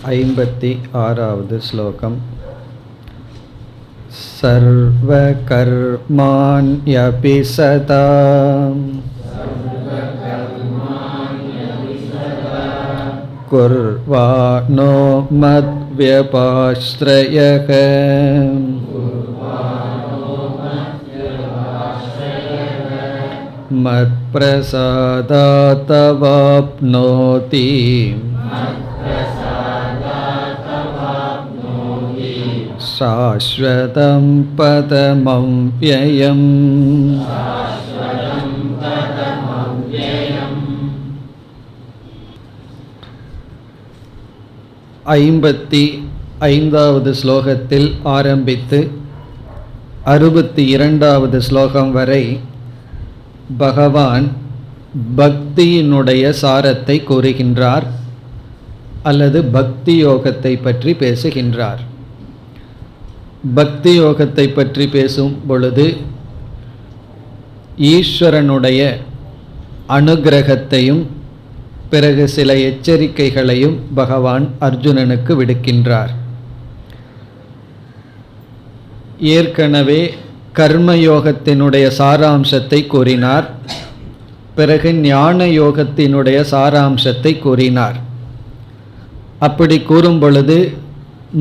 56வது ஸ்லோகம். சர்வகர்மாண்யபி சதா குர்வாணோ மத்வ்யபாஸ்ரயக மத்ப்ரசாதாதவாப்னோதி சாஸ்வதம் பதமம் வ்யயம். 55வது ஸ்லோகத்தில் ஆரம்பித்து 62வது ஸ்லோகம் வரை பகவான் பக்தியினுடைய சாரத்தை கூறுகின்றார் அல்லது பக்தி யோகத்தை பற்றி பேசுகின்றார். பக்தி யோகத்தை பற்றி பேசும் பொழுது ஈஸ்வரனுடைய அனுக்கிரகத்தையும் பிறகு சில எச்சரிக்கைகளையும் பகவான் அர்ஜுனனுக்கு விடுக்கின்றார். ஏற்கனவே கர்மயோகத்தினுடைய சாராம்சத்தை கூறினார். பிறகு ஞான யோகத்தினுடைய சாராம்சத்தை கூறினார். அப்படி கூறும் பொழுது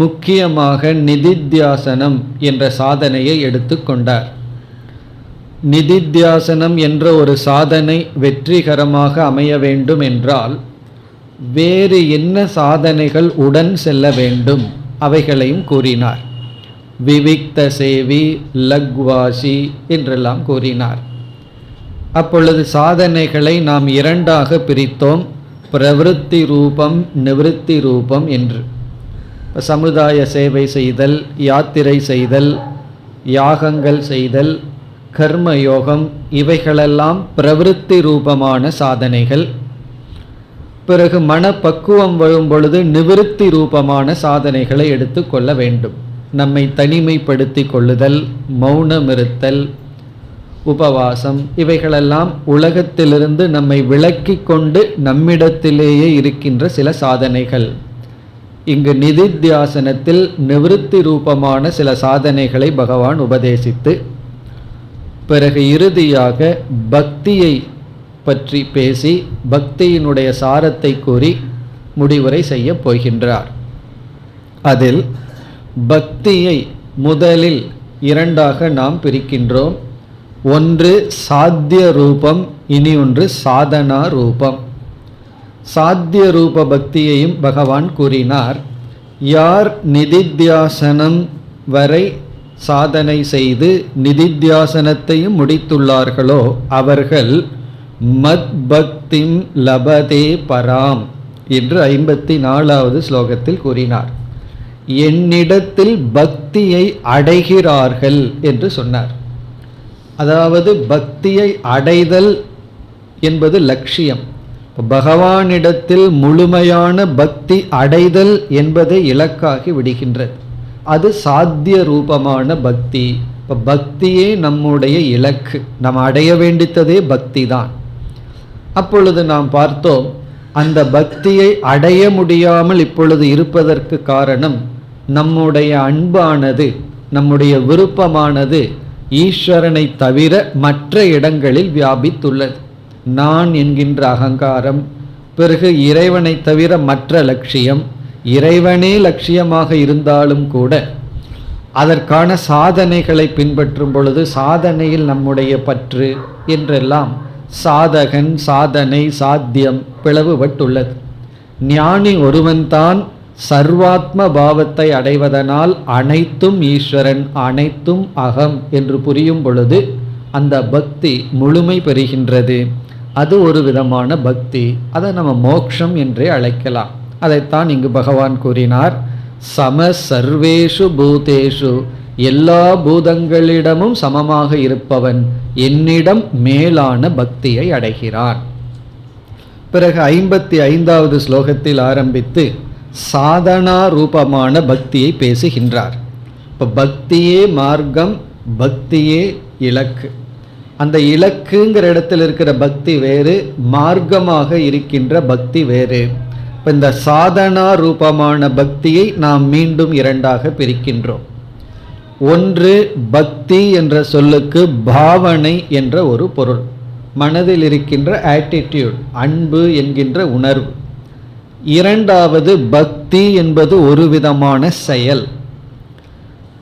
முக்கியமாக நிதித்தியாசனம் என்ற சாதனையை எடுத்துக்கொண்டார். நிதித்தியாசனம் என்ற ஒரு சாதனை வெற்றிகரமாக அமைய வேண்டும் என்றால் வேறு என்ன சாதனைகள் உடன் செல்ல வேண்டும் அவைகளையும் கூறினார். விவிக்த சேவி, லக்வாசி என்றெல்லாம் கூறினார். அப்பொழுது சாதனைகளை நாம் இரண்டாக பிரித்தோம், பிரவிருத்தி ரூபம், நிவிருத்தி ரூபம் என்று. சமுதாய சேவை செய்தல், யாத்திரை செய்தல், யாகங்கள் செய்தல், கர்மயோகம், இவைகளெல்லாம் பிரவிருத்தி ரூபமான சாதனைகள். பிறகு மனப்பக்குவம் வரும் பொழுது நிவிருத்தி ரூபமான சாதனைகளை எடுத்துக்கொள்ள வேண்டும். நம்மை தனிமைப்படுத்தி கொள்ளுதல், மௌனம் இருத்தல், உபவாசம், இவைகளெல்லாம் உலகத்திலிருந்து நம்மை விலக்கி கொண்டு நம்மிடத்திலேயே இருக்கின்ற சில சாதனைகள். இங்கு நிதித்தியாசனத்தில் நிவிருத்தி ரூபமான சில சாதனைகளை பகவான் உபதேசித்து பிறகு இறுதியாக பக்தியை பற்றி பேசி பக்தியினுடைய சாரத்தை கூறி முடிவுரை செய்ய போகின்றார். அதில் பக்தியை முதலில் இரண்டாக நாம் பிரிக்கின்றோம். ஒன்று சாத்திய ரூபம், இனி ஒன்று சாதனா ரூபம். சாத்திய ரூப பக்தியையும் பகவான் கூறினார். யார் நிதித்தியாசனம் வரை சாதனை செய்து நிதித்தியாசனத்தையும் முடித்துள்ளார்களோ அவர்கள் மத் பக்திம் லபதே பராம் என்று 54வது ஸ்லோகத்தில் கூறினார். என்னிடத்தில் பக்தியை அடைகிறார்கள் என்று சொன்னார். அதாவது பக்தியை அடைதல் என்பது லட்சியம். பகவானிடத்தில் முழுமையான பக்தி அடைதல் என்பதை இலக்காகி விடுகின்றது. அது சாத்திய ரூபமான பக்தி. இப்போ பக்தியே நம்முடைய இலக்கு, நாம் அடைய வேண்டித்ததே பக்தி தான். அப்பொழுது நாம் பார்த்தோம், அந்த பக்தியை அடைய முடியாமல் இப்பொழுது இருப்பதற்கு காரணம் நம்முடைய அன்பானது, நம்முடைய விருப்பமானது ஈஸ்வரனை தவிர மற்ற இடங்களில் வியாபித்துள்ளது. நான் என்கின்ற அகங்காரம், பிறகு இறைவனை தவிர மற்ற லட்சியம், இறைவனே லட்சியமாக இருந்தாலும் கூட அதற்கான சாதனைகளை பின்பற்றும் பொழுது சாதனையில் நம்முடைய பற்று என்றெல்லாம் சாதகன், சாதனை, சாத்தியம் பிளவுபட்டுள்ளது. ஞானி ஒருவன்தான் சர்வாத்ம பாவத்தை அடைவதனால் அனைத்தும் ஈஸ்வரன், அனைத்தும் அகம் என்று புரியும் பொழுது அந்த பக்தி முழுமை பெறுகின்றது. அது ஒரு விதமான பக்தி. அதை நம்ம மோக்ஷம் என்றே அழைக்கலாம். அதைத்தான் இங்கு பகவான் கூறினார். சம சர்வேஷு பூதேஷு, எல்லா பூதங்களிடமும் சமமாக இருப்பவன் என்னிடம் மேலான பக்தியை அடைகிறான். பிறகு 55வது ஸ்லோகத்தில் ஆரம்பித்து சாதனா ரூபமான பக்தியை பேசுகின்றார். இப்போ பக்தியே மார்க்கம், பக்தியே இலக்கு. அந்த இலக்குங்கிற இடத்தில் இருக்கிற பக்தி வேறு, மார்க்கமாக இருக்கின்ற பக்தி வேறு. இப்போ இந்த சாதனா ரூபமான பக்தியை நாம் மீண்டும் இரண்டாக பிரிக்கின்றோம். ஒன்று, பக்தி என்ற சொல்லுக்கு பாவனை என்ற ஒரு பொருள், மனதில் இருக்கின்ற ஆட்டிடியூட், அன்பு என்கின்ற உணர்வு. இரண்டாவது, பக்தி என்பது ஒரு விதமான செயல்.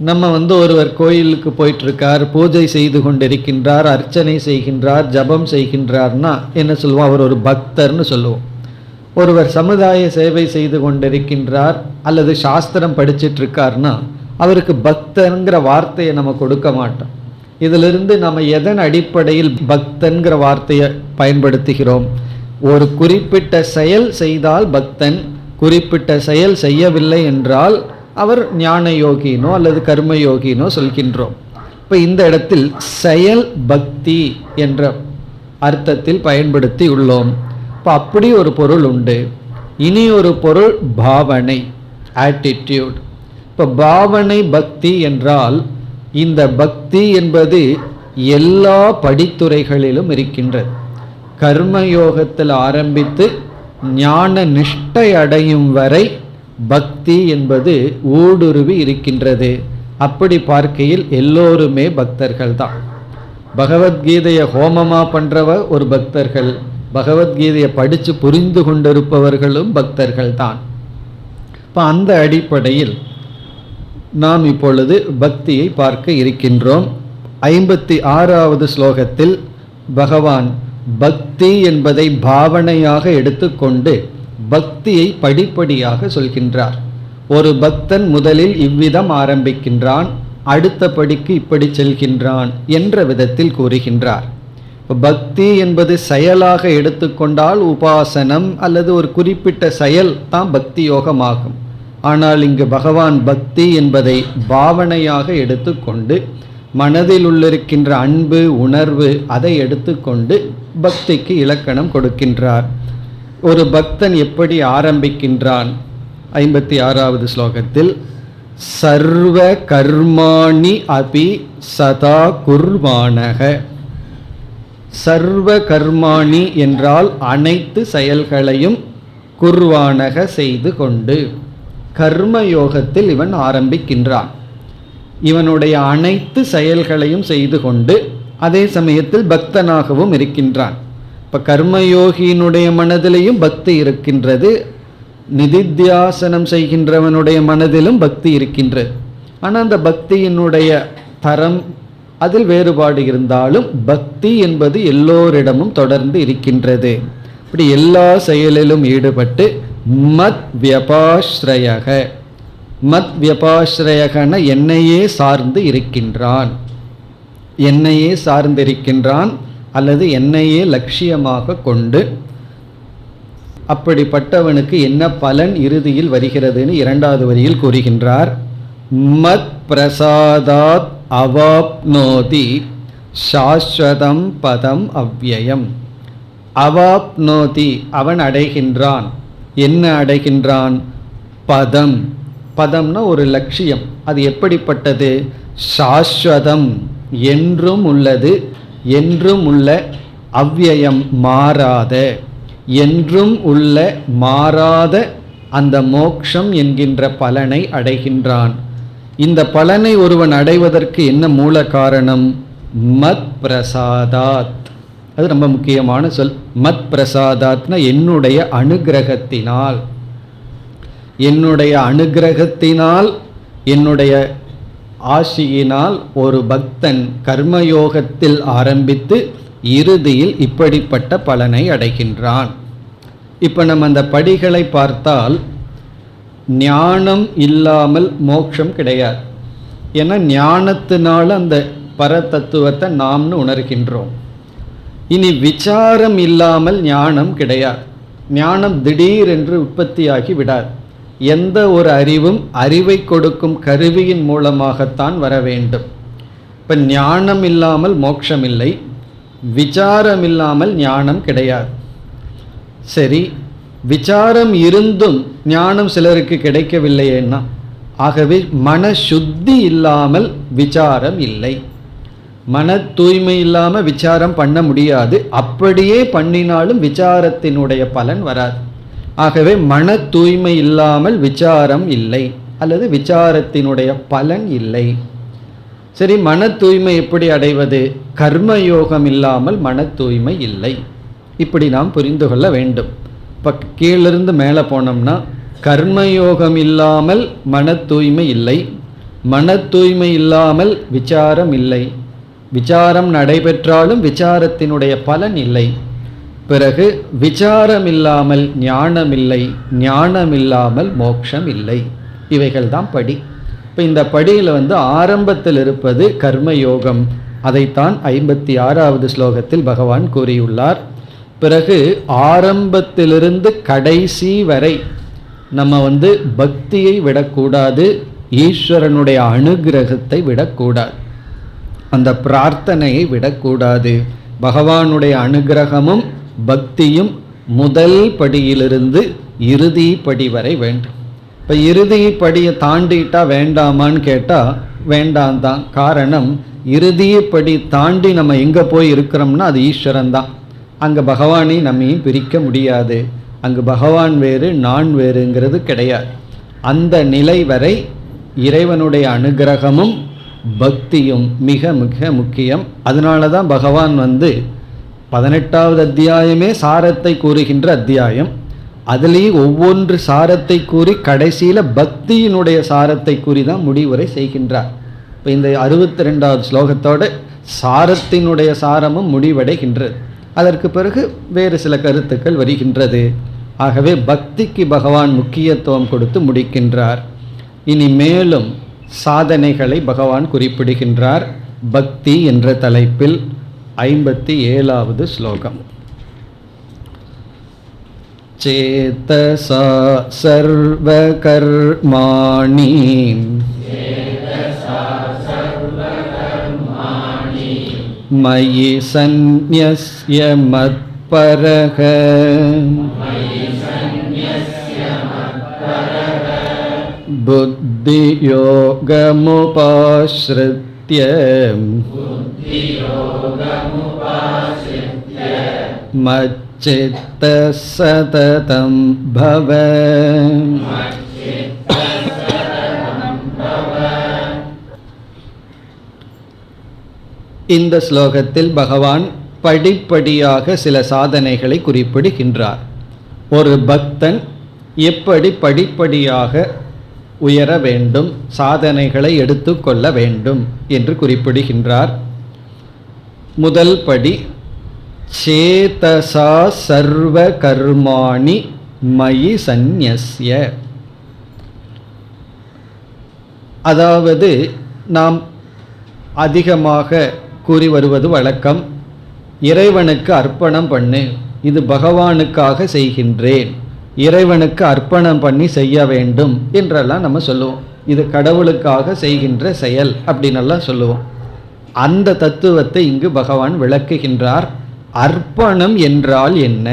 நம்ம ஒருவர் கோயிலுக்கு போயிட்டுருக்கார், பூஜை செய்து கொண்டிருக்கின்றார், அர்ச்சனை செய்கின்றார், ஜபம் செய்கின்றார்னா என்ன சொல்லுவோம்? அவர் ஒரு பக்தர்னு சொல்லுவோம். ஒருவர் சமுதாய சேவை செய்து கொண்டிருக்கின்றார் அல்லது சாஸ்திரம் படிச்சுட்டு இருக்கார்னா அவருக்கு பக்தங்கிற வார்த்தையை நம்ம கொடுக்க மாட்டோம். இதிலிருந்து நம்ம எதன் அடிப்படையில் பக்தன்கிற வார்த்தையை பயன்படுத்துகிறோம்? ஒரு குறிப்பிட்ட செயல் செய்தால் பக்தன், குறிப்பிட்ட செயல் செய்யவில்லை என்றால் அவர் ஞான யோகினோ அல்லது கர்ம யோகினோ சொல்கின்றோம். இப்போ இந்த இடத்தில் செயல் பக்தி என்ற அர்த்தத்தில் பயன்படுத்தி உள்ளோம். இப்போ அப்படி ஒரு பொருள் உண்டு. இனி ஒரு பொருள் பாவனை, ஆட்டிடியூட். இப்போ பாவனை பக்தி என்றால் இந்த பக்தி என்பது எல்லா படித்துறைகளிலும் இருக்கின்றது. கர்மயோகத்தில் ஆரம்பித்து ஞான நிஷ்டை அடையும் வரை பக்தி என்பது ஊடுருவி இருக்கின்றது. அப்படி பார்க்கையில் எல்லோருமே பக்தர்கள் தான். பகவத்கீதையை ஹோமமாக பண்ணுறவ ஒரு பக்தர்கள், பகவத்கீதையை படித்து புரிந்து கொண்டிருப்பவர்களும் பக்தர்கள் தான். இப்போ அந்த அடிப்படையில் நாம் இப்பொழுது பக்தியை பார்க்க இருக்கின்றோம். 56வது ஸ்லோகத்தில் பகவான் பக்தி என்பதை பாவனையாக எடுத்துக்கொண்டு பக்தியை படிப்படியாக சொல்கின்றார். ஒரு பக்தன் முதலில் இவ்விதம் ஆரம்பிக்கின்றான், அடுத்த படிக்கு இப்படி செல்கின்றான் என்ற விதத்தில் கூறுகின்றார். பக்தி என்பது செயலாக எடுத்துக்கொண்டால் உபாசனம் அல்லது ஒரு குறிப்பிட்ட செயல் தான் பக்தி யோகமாகும். ஆனால் இங்கு பகவான் பக்தி என்பதை பாவனையாக எடுத்துக்கொண்டு மனதில் உள்ளிருக்கின்ற அன்பு உணர்வு அதை எடுத்துக்கொண்டு பக்திக்கு இலக்கணம் கொடுக்கின்றார். ஒரு பக்தன் எப்படி ஆரம்பிக்கின்றான்? 56வது ஸ்லோகத்தில் சர்வ கர்மாணி அபி சதா குர்வாணக. சர்வ கர்மாணி என்றால் அனைத்து செயல்களையும் குர்வானக செய்து கொண்டு, கர்மயோகத்தில் இவன் ஆரம்பிக்கின்றான். இவனுடைய அனைத்து செயல்களையும் செய்து கொண்டு அதே சமயத்தில் பக்தனாகவும் இருக்கின்றான். இப்போ கர்மயோகியினுடைய மனதிலையும் பக்தி இருக்கின்றது, நிதித்தியாசனம் செய்கின்றவனுடைய மனதிலும் பக்தி இருக்கின்றது. ஆனால் அந்த பக்தியினுடைய தரம் அதில் வேறுபாடு இருந்தாலும் பக்தி என்பது எல்லோரிடமும் தொடர்ந்து இருக்கின்றது. இப்படி எல்லா செயலிலும் ஈடுபட்டு மத் வியபாஸ்ரயக, மத் வியபாஸ்ரயகன என்னையே சார்ந்து இருக்கின்றான், என்னையே சார்ந்திருக்கின்றான் அல்லது என்னையே லட்சியமாக கொண்டு. அப்படிப்பட்டவனுக்கு என்ன பலன் இறுதியில் வருகிறதுன்னு 2வது வரியில் கூறுகின்றார். மத் பிரசாதாத் அவாப்னோதி சாஸ்வதம் பதம் அவ்யயம். அவாப்னோதி அவன் அடைகின்றான். என்ன அடைகின்றான்? பதம். பதம்னா ஒரு லட்சியம். அது எப்படிப்பட்டது? சாஸ்வதம், என்றும் உள்ளது, என்றும் உள்ள, அவ்யயம் மாறாத, என்றும் உள்ள மாறாத அந்த மோக்ஷம் என்கின்ற பலனை அடைகின்றான். இந்த பலனை ஒருவன் அடைவதற்கு என்ன மூல காரணம்? மத் பிரசாதாத். அது ரொம்ப முக்கியமான சொல். மத் பிரசாதாத்னா என்னுடைய அனுகிரகத்தினால், என்னுடைய அனுகிரகத்தினால், என்னுடைய ஆசியினால் ஒரு பக்தன் கர்மயோகத்தில் ஆரம்பித்து இறுதியில் இப்படிப்பட்ட பலனை அடைகின்றான். இப்போ நம்ம அந்த படிகளை பார்த்தால் ஞானம் இல்லாமல் மோட்சம் கிடையாது. ஏன்னா ஞானத்தினால அந்த பரதத்துவத்தை நாம்னு உணர்கின்றோம். இனி விசாரம் இல்லாமல் ஞானம் கிடையாது. ஞானம் திடீரென்று உற்பத்தியாகி விடாது. எந்த ஒரு அறிவும் அறிவை கொடுக்கும் கருவியின் மூலமாகத்தான் வர வேண்டும். இப்போ ஞானம் இல்லாமல் மோட்சம் இல்லை, விசாரம் இல்லாமல் ஞானம் கிடையாது. சரி, விசாரம் இருந்தும் ஞானம் சிலருக்கு கிடைக்கவில்லையேன்னா, ஆகவே மன சுத்தி இல்லாமல் விசாரம் இல்லை. மன தூய்மை இல்லாமல் விசாரம் பண்ண முடியாது. அப்படியே பண்ணினாலும் விசாரத்தினுடைய பலன் வராது. ஆகவே மன தூய்மை இல்லாமல் விசாரம் இல்லை, அல்லது விசாரத்தினுடைய பலன் இல்லை. சரி, மன தூய்மை எப்படி அடைவது? கர்மயோகம் இல்லாமல் மன தூய்மை இல்லை. இப்படி நாம் புரிந்து கொள்ள வேண்டும். இப்போ கீழிருந்து மேலே போனோம்னா, கர்மயோகம் இல்லாமல் மன தூய்மை இல்லை, மன தூய்மை இல்லாமல் விசாரம் இல்லை, விசாரம் நடைபெற்றாலும் விசாரத்தினுடைய பலன் இல்லை. பிறகு விசாரம் இல்லாமல் ஞானம் இல்லை, ஞானம் இல்லாமல் மோட்சம் இல்லை. இவைகள் தான் படி. இப்போ இந்த படியில் ஆரம்பத்தில் இருப்பது கர்மயோகம். அதைத்தான் 56வது ஸ்லோகத்தில் பகவான் கூறியுள்ளார். பிறகு ஆரம்பத்திலிருந்து கடைசி வரை நம்ம பக்தியை விடக்கூடாது, ஈஸ்வரனுடைய அனுகிரகத்தை விடக்கூடாது, அந்த பிரார்த்தனையை விடக்கூடாது. பகவானுடைய அனுகிரகமும் பக்தியும் முதல் படியிலிருந்து இறுதி படி வரை வேண்டும். இப்போ இறுதி படியை தாண்டிட்டா வேண்டாமான்னு கேட்டால் வேண்டாம் தான். காரணம், இறுதி படி தாண்டி நம்ம எங்கே போய் இருக்கிறோம்னா அது ஈஸ்வரன் தான். அங்கே பகவானை நம்மையும் பிரிக்க முடியாது. அங்கு பகவான் வேறு நான் வேறுங்கிறது கிடையாது. அந்த நிலை வரை இறைவனுடைய அனுகிரகமும் பக்தியும் மிக மிக முக்கியம். அதனால தான் பகவான் 18வது அத்தியாயமே சாரத்தை கூறுகின்ற அத்தியாயம். அதுலேயும் ஒவ்வொன்று சாரத்தை கூறி கடைசியில் பக்தியினுடைய சாரத்தை கூறி தான் முடிவுரை செய்கின்றார். இப்போ இந்த 62வது ஸ்லோகத்தோடு சாரத்தினுடைய சாரமும் முடிவடைகின்றது. அதற்கு பிறகு வேறு சில கருத்துக்கள் வருகின்றது. ஆகவே பக்திக்கு பகவான் முக்கியத்துவம் கொடுத்து முடிக்கின்றார். இனி மேலும் சாதனைகளை பகவான் குறிப்பிடுகின்றார். பக்தி என்ற தலைப்பில் 57வது ஸ்லோகம். சேதசா சர்வ கர்மாணி மயி சந்நியஸ்ய மத்பரஹ புத்தி யோகமுபாஸ்ருத்ய மச்சித்த சததம் பவ. இந்த ஸ்லோகத்தில் பகவான் படிப்படியாக சில சாதனைகளை குறிப்பிடுகின்றார். ஒரு பக்தன் எப்படி படிப்படியாக உயர வேண்டும், சாதனைகளை எடுத்துக்கொள்ள வேண்டும் என்று குறிப்பிடுகின்றார். முதல் படி சேதசா சர்வ கர்மாணி மயி சந்நியஸ்ய. அதாவது நாம் அதிகமாக கூறி வருவது வழக்கம், இறைவனுக்கு அர்ப்பணம் பண்ணு, இது பகவானுக்காக செய்கின்றேன், இறைவனுக்கு அர்ப்பணம் பண்ணி செய்ய வேண்டும் என்றெல்லாம் நம்ம சொல்லுவோம். இது கடவுளுக்காக செய்கின்ற செயல் அப்படின்னெல்லாம் சொல்லுவோம். அந்த தத்துவத்தை இங்கு பகவான் விளக்குகின்றார். அர்ப்பணம் என்றால் என்ன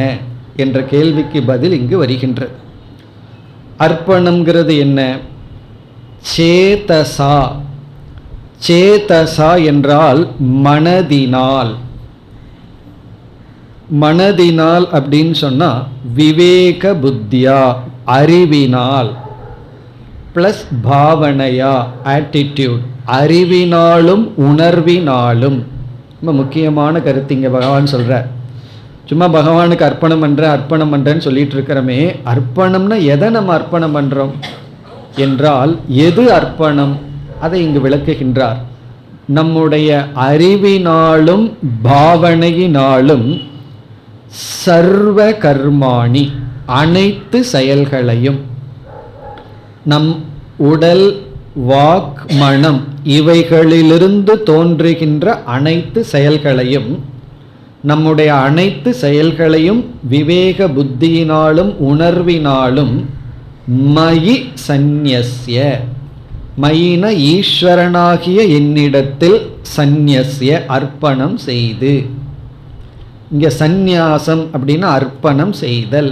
என்ற கேள்விக்கு பதில் இங்கு வருகின்றது. அர்ப்பணம்ங்கிறது என்ன? சேதசா. சேதசா என்றால் மனதினால். மனதினால் அப்படின்னு சொன்னால் விவேக புத்தியா, அறிவினால், ப்ளஸ் பாவனையா, ஆட்டிடியூட், அறிவினாலும் உணர்வினாலும். ரொம்ப முக்கியமான கருத்து இங்கே பகவான் சொல்கிறார். சும்மா பகவானுக்கு அர்ப்பணம் பண்ணுறேன்னு சொல்லிட்டு இருக்கிறோமே, அர்ப்பணம்னா எதை நம்ம அர்ப்பணம் பண்ணுறோம் என்றால் எது அர்ப்பணம், அதை இங்கு விளக்குகின்றார். நம்முடைய அறிவினாலும் பாவனையினாலும் சர்வ கர்மாணி, அனைத்து செயல்களையும், நம் உடல் வாக் மனம் இவைகளிலிருந்து தோன்றுகின்ற அனைத்து செயல்களையும், நம்முடைய அனைத்து செயல்களையும் விவேக புத்தியினாலும் உணர்வினாலும் மயி சந்நியஸ்ய, மயின ஈஸ்வரனாகிய என்னிடத்தில், சந்நியஸ்ய அர்ப்பணம் செய்து. இங்கே சந்நியாசம் அப்படின்னா அர்ப்பணம் செய்தல்.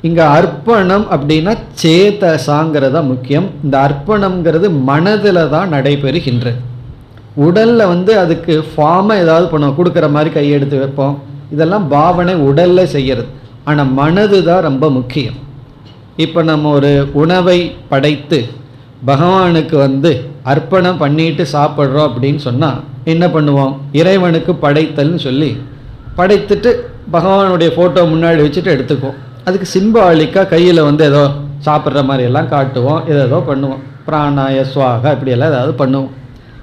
இங்கே அர்ப்பணம் அப்படின்னா சேதசாங்கிறத முக்கியம். இந்த அர்ப்பணம்ங்கிறது மனதில் தான் நடைபெறுகின்றது. உடலில் அதுக்கு ஃபார்மை ஏதாவது பண்ணுவோம், கொடுக்குற மாதிரி கையெடுத்து வைப்போம், இதெல்லாம் பாவனை உடலில் செய்கிறது. ஆனால் மனது தான் ரொம்ப முக்கியம். இப்போ நம்ம ஒரு உணவை படைத்து பகவானுக்கு அர்ப்பணம் பண்ணிட்டு சாப்பிட்றோம் அப்படின்னு சொன்னால் என்ன பண்ணுவோம்? இறைவனுக்கு படைத்தல்னு சொல்லி படைத்துட்டு பகவானுடைய ஃபோட்டோ முன்னாடி வச்சுட்டு எடுத்துக்குவோம். அதுக்கு சிம்பாலிக்காக கையில் ஏதோ சாப்பிட்ற மாதிரியெல்லாம் காட்டுவோம், ஏதோ பண்ணுவோம், பிராணாய ஸ்வாகா இப்படியெல்லாம் ஏதாவது பண்ணுவோம்.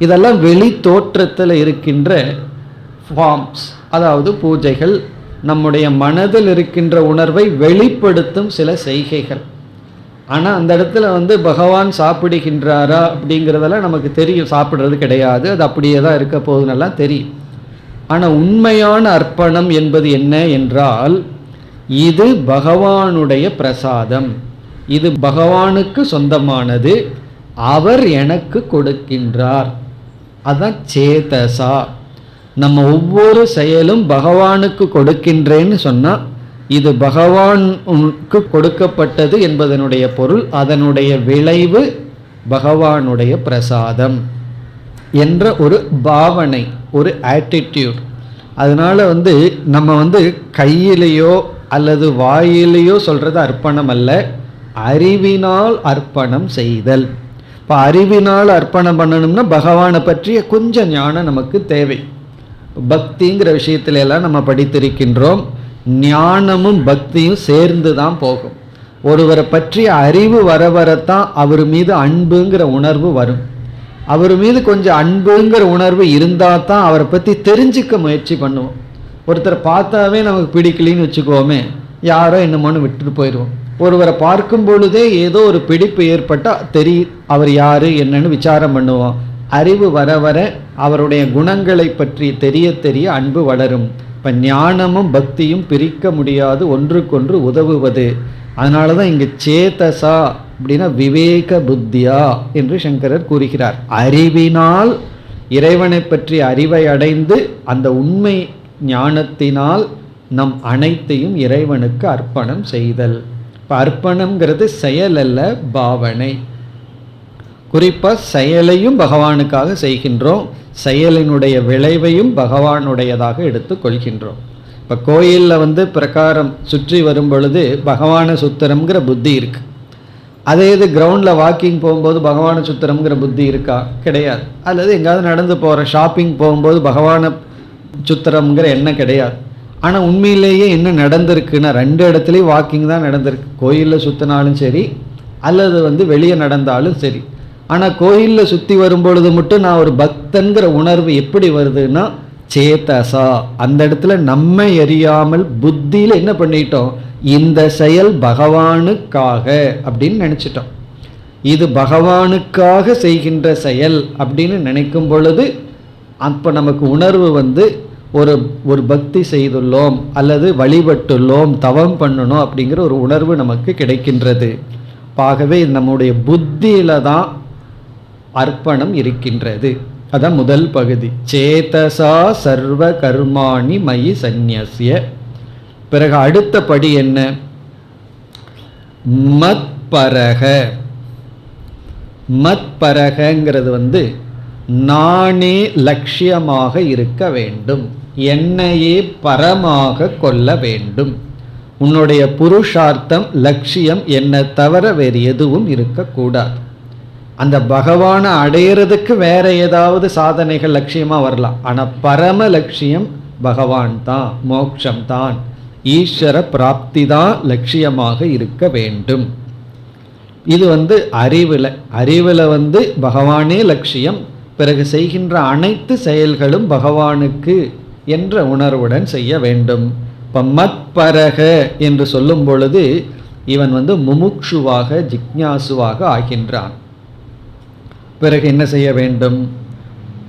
இதெல்லாம் வெளி தோற்றத்தில் இருக்கின்ற ஃபார்ம்ஸ், அதாவது பூஜைகள், நம்முடைய மனதில் இருக்கின்ற உணர்வை வெளிப்படுத்தும் சில செய்கைகள். ஆனால் அந்த இடத்துல பகவான் சாப்பிடுகின்றாரா அப்படிங்கிறதெல்லாம் நமக்கு தெரியும், சாப்பிட்றது கிடையாது, அது அப்படியே தான் இருக்க போகுதுன்னெல்லாம் தெரியும். ஆனால் உண்மையான அர்ப்பணம் என்பது என்ன என்றால், இது பகவானுடைய பிரசாதம், இது பகவானுக்கு சொந்தமானது, அவர் எனக்கு கொடுக்கின்றார், அதான் சேதசா. நம்ம ஒவ்வொரு செயலும் பகவானுக்கு கொடுக்கின்றேன்னு சொன்னால் இது பகவானுக்கு கொடுக்கப்பட்டது என்பதனுடைய பொருள், அதனுடைய விளைவு பகவானுடைய பிரசாதம் என்ற ஒரு பாவனை, ஒரு ஆட்டிடியூட். அதனால் நம்ம கையிலேயோ அல்லது வாயிலேயோ சொல்கிறது அர்ப்பணம் அல்ல, அறிவினால் அர்ப்பணம் செய்தல். இப்போ அறிவினால் அர்ப்பணம் பண்ணணும்னா பகவானை பற்றிய கொஞ்சம் ஞானம் நமக்கு தேவை. பக்திங்கிற விஷயத்துல எல்லாம் நம்ம படித்திருக்கின்றோம், ஞானமும் பக்தியும் சேர்ந்து தான் போகும். ஒருவரை பற்றிய அறிவு வர வரத்தான் அவர் மீது அன்புங்கிற உணர்வு வரும். அவர் மீது கொஞ்சம் அன்புங்கிற உணர்வு இருந்தால் தான் அவரை பற்றி தெரிஞ்சுக்க முயற்சி பண்ணுவோம். ஒருத்தரை பார்த்தாவே நமக்கு பிடிக்கலின்னு வச்சுக்கோமே, யாரோ என்னமோன்னு விட்டுட்டு போயிடுவோம். ஒருவரை பார்க்கும் பொழுதே ஏதோ ஒரு பிடிப்பு ஏற்பட்டால் அவர் யார் என்னன்னு விசாரம் பண்ணுவோம். அறிவு வர வர அவருடைய குணங்களை பற்றி தெரிய தெரிய அன்பு வளரும். இப்போ ஞானமும் பக்தியும் பிரிக்க முடியாது, ஒன்றுக்கொன்று உதவுவது. அதனால தான் இங்கே சேதசா அப்படின்னா விவேக புத்தியா என்று சங்கரர் கூறுகிறார். அறிவினால் இறைவனை பற்றி அறிவை அடைந்து அந்த உண்மை ஞானத்தினால் நம் அனைத்தையும் இறைவனுக்கு அர்ப்பணம் செய்தல். இப்போ அர்ப்பணம்ங்கிறது செயல் அல்ல, பாவனை. குறிப்பாக செயலையும் பகவானுக்காக செய்கின்றோம், செயலினுடைய விளைவையும் பகவானுடையதாக எடுத்து கொள்கின்றோம். இப்போ கோயிலில் பிரகாரம் சுற்றி வரும் பொழுது பகவான சுத்திரம்ங்கிற புத்தி இருக்கு. அதே இது கிரவுண்டில் வாக்கிங் போகும்போது பகவான சுத்திரம்ங்கிற புத்தி இருக்கா? கிடையாது. அல்லது எங்கேயாவது நடந்து போகிற ஷாப்பிங் போகும்போது பகவான சுத்திரம்ங்கிற எண்ணம் கிடையாது. ஆனால் உண்மையிலேயே என்ன நடந்திருக்குன்னா, ரெண்டு இடத்துலையும் வாக்கிங் தான் நடந்திருக்கு. கோயிலில் சுற்றினாலும் சரி, அல்லது வெளியே நடந்தாலும் சரி. ஆனால் கோயிலில் சுற்றி வரும்பொழுது மட்டும் நான் ஒரு பக்தன்கிற உணர்வு எப்படி வருதுன்னா சேதசா. அந்த இடத்துல நம்மை அறியாமல் புத்தியில் என்ன பண்ணிட்டோம், இந்த செயல் பகவானுக்காக அப்படின்னு நினச்சிட்டோம். இது பகவானுக்காக செய்கின்ற செயல் அப்படின்னு நினைக்கும் பொழுது அப்போ நமக்கு உணர்வு ஒரு பக்தி செய்துள்ளோம் அல்லது வழிபட்டுள்ளோம், தவம் பண்ணணும் அப்படிங்கிற ஒரு உணர்வு நமக்கு கிடைக்கின்றது. ஆகவே நம்முடைய புத்தியில தான் அர்ப்பணம் இருக்கின்றது. அதான் முதல் பகுதி, சேதசா சர்வ கர்மாணி மயி சந்நியஸ்ய. பிறகு அடுத்த படி என்ன, மத்பரக. மத்பரகங்கிறது நானே லட்சியமாக இருக்க வேண்டும், என்னையே பரமாக கொள்ள வேண்டும். உன்னுடைய புருஷார்த்தம் லட்சியம் என்னை தவிர வேறு எதுவும் இருக்கக்கூடாது. அந்த பகவானை அடையிறதுக்கு வேற ஏதாவது சாதனைகள் லட்சியமாக வரலாம், ஆனால் பரம லட்சியம் பகவான் தான், மோட்சம் தான், ஈஸ்வர பிராப்தி தான் லட்சியமாக இருக்க வேண்டும். இது அறிவில் பகவானே லட்சியம். பிறகு செய்கின்ற அனைத்து செயல்களும் பகவானுக்கு என்ற உணர்வுடன் செய்ய வேண்டும். இப்போ மத்பரக என்று சொல்லும் பொழுது இவன் முமுக்ஷுவாக ஜிக்ஞாசுவாக ஆகின்றான். பிறகு என்ன செய்ய வேண்டும்,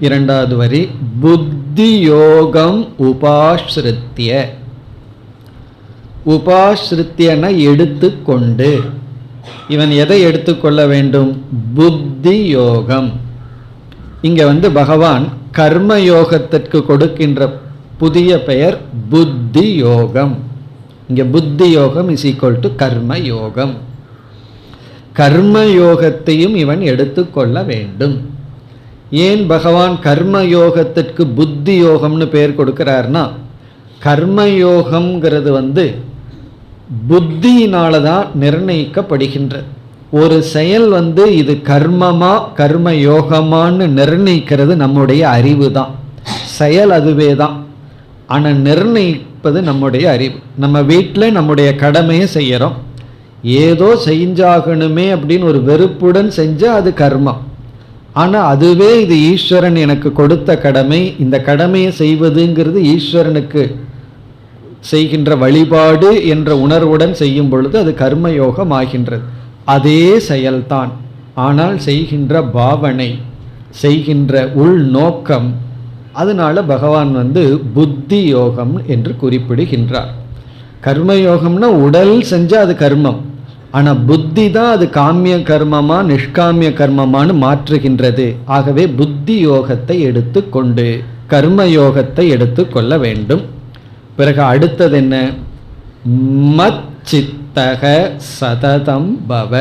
இரண்டாவது வரி, புத்தி யோகம் உபாஸ்ருத்திய. உபாஸ்ருத்தியன எடுத்துக்கொண்டு. இவன் எதை எடுத்துக்கொள்ள வேண்டும், புத்தி யோகம். இங்க பகவான் கர்ம யோகத்திற்கு கொடுக்கின்ற புதிய பெயர் புத்தி யோகம். இங்க புத்தி யோகம் இஸ் ஈக்குவல் டு கர்ம யோகம். கர்ம யோகத்தையும் இவன் எடுத்துக்கொள்ள வேண்டும். ஏன் பகவான் கர்ம யோகத்திற்கு புத்தி யோகம்னு பெயர் கொடுக்கிறார்னா, கர்ம யோகம்ங்கிறது புத்தியினால தான் நிர்ணயிக்கப்படுகின்றது. ஒரு செயல் இது கர்மமா கர்ம யோகமான்னு நிர்ணயிக்கிறது நம்முடைய அறிவு தான். செயல் அதுவே தான், ஆனால் நிர்ணயிப்பது நம்முடைய அறிவு. நம்ம வீட்டில் நம்முடைய கடமையை செய்கிறோம், ஏதோ செஞ்சாகணுமே அப்படின்னு ஒரு வெறுப்புடன் செஞ்சால் அது கர்மம். ஆனால் அதுவே இது ஈஸ்வரன் எனக்கு கொடுத்த கடமை, இந்த கடமையை செய்வதுங்கிறது ஈஸ்வரனுக்கு செய்கின்ற வழிபாடு என்ற உணர்வுடன் செய்யும் பொழுது அது கர்மயோகம் ஆகின்றது. அதே செயல்தான், ஆனால் செய்கின்ற பாவனை, செய்கின்ற உள் நோக்கம், அதனால பகவான் புத்தி யோகம் என்று குறிப்பிடுகின்றார். கர்மயோகம்னா உடல் செஞ்சால் அது கர்மம், ஆனால் புத்தி தான் அது காமிய கர்மமா நிஷ்காமிய கர்மமானு மாற்றுகின்றது. ஆகவே புத்தி யோகத்தை எடுத்துக்கொண்டு கர்மயோகத்தை எடுத்துக்கொள்ள வேண்டும். பிறகு அடுத்தது என்ன? மச்சித்தக சததம் பவ.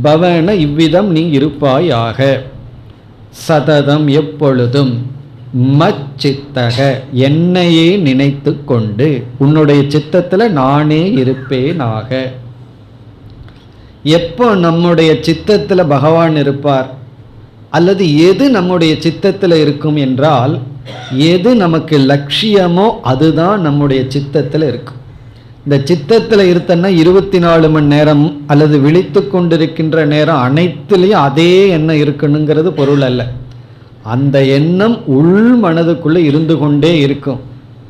பவன இவ்விதம் நீ இருப்பாயாக, சததம் எப்பொழுதும், மச்சித்தக என்னையே நினைத்து கொண்டு, உன்னுடைய சித்தத்தில் நானே இருப்பேனாக. எப்போ நம்முடைய சித்தத்தில் பகவான் இருப்பார், அல்லது எது நம்முடைய சித்தத்தில் இருக்கும் என்றால், எது நமக்கு லட்சியமோ அதுதான் நம்முடைய சித்தத்தில் இருக்கும். இந்த சித்தத்தில் இருத்தன்னா 24 மணி நேரம் அல்லது விழித்து கொண்டிருக்கின்ற நேரம் அனைத்துலேயும் அதே எண்ணம் இருக்கணுங்கிறது பொருள் அல்ல. அந்த எண்ணம் உள் மனதுக்குள்ளே இருந்து கொண்டே இருக்கும்.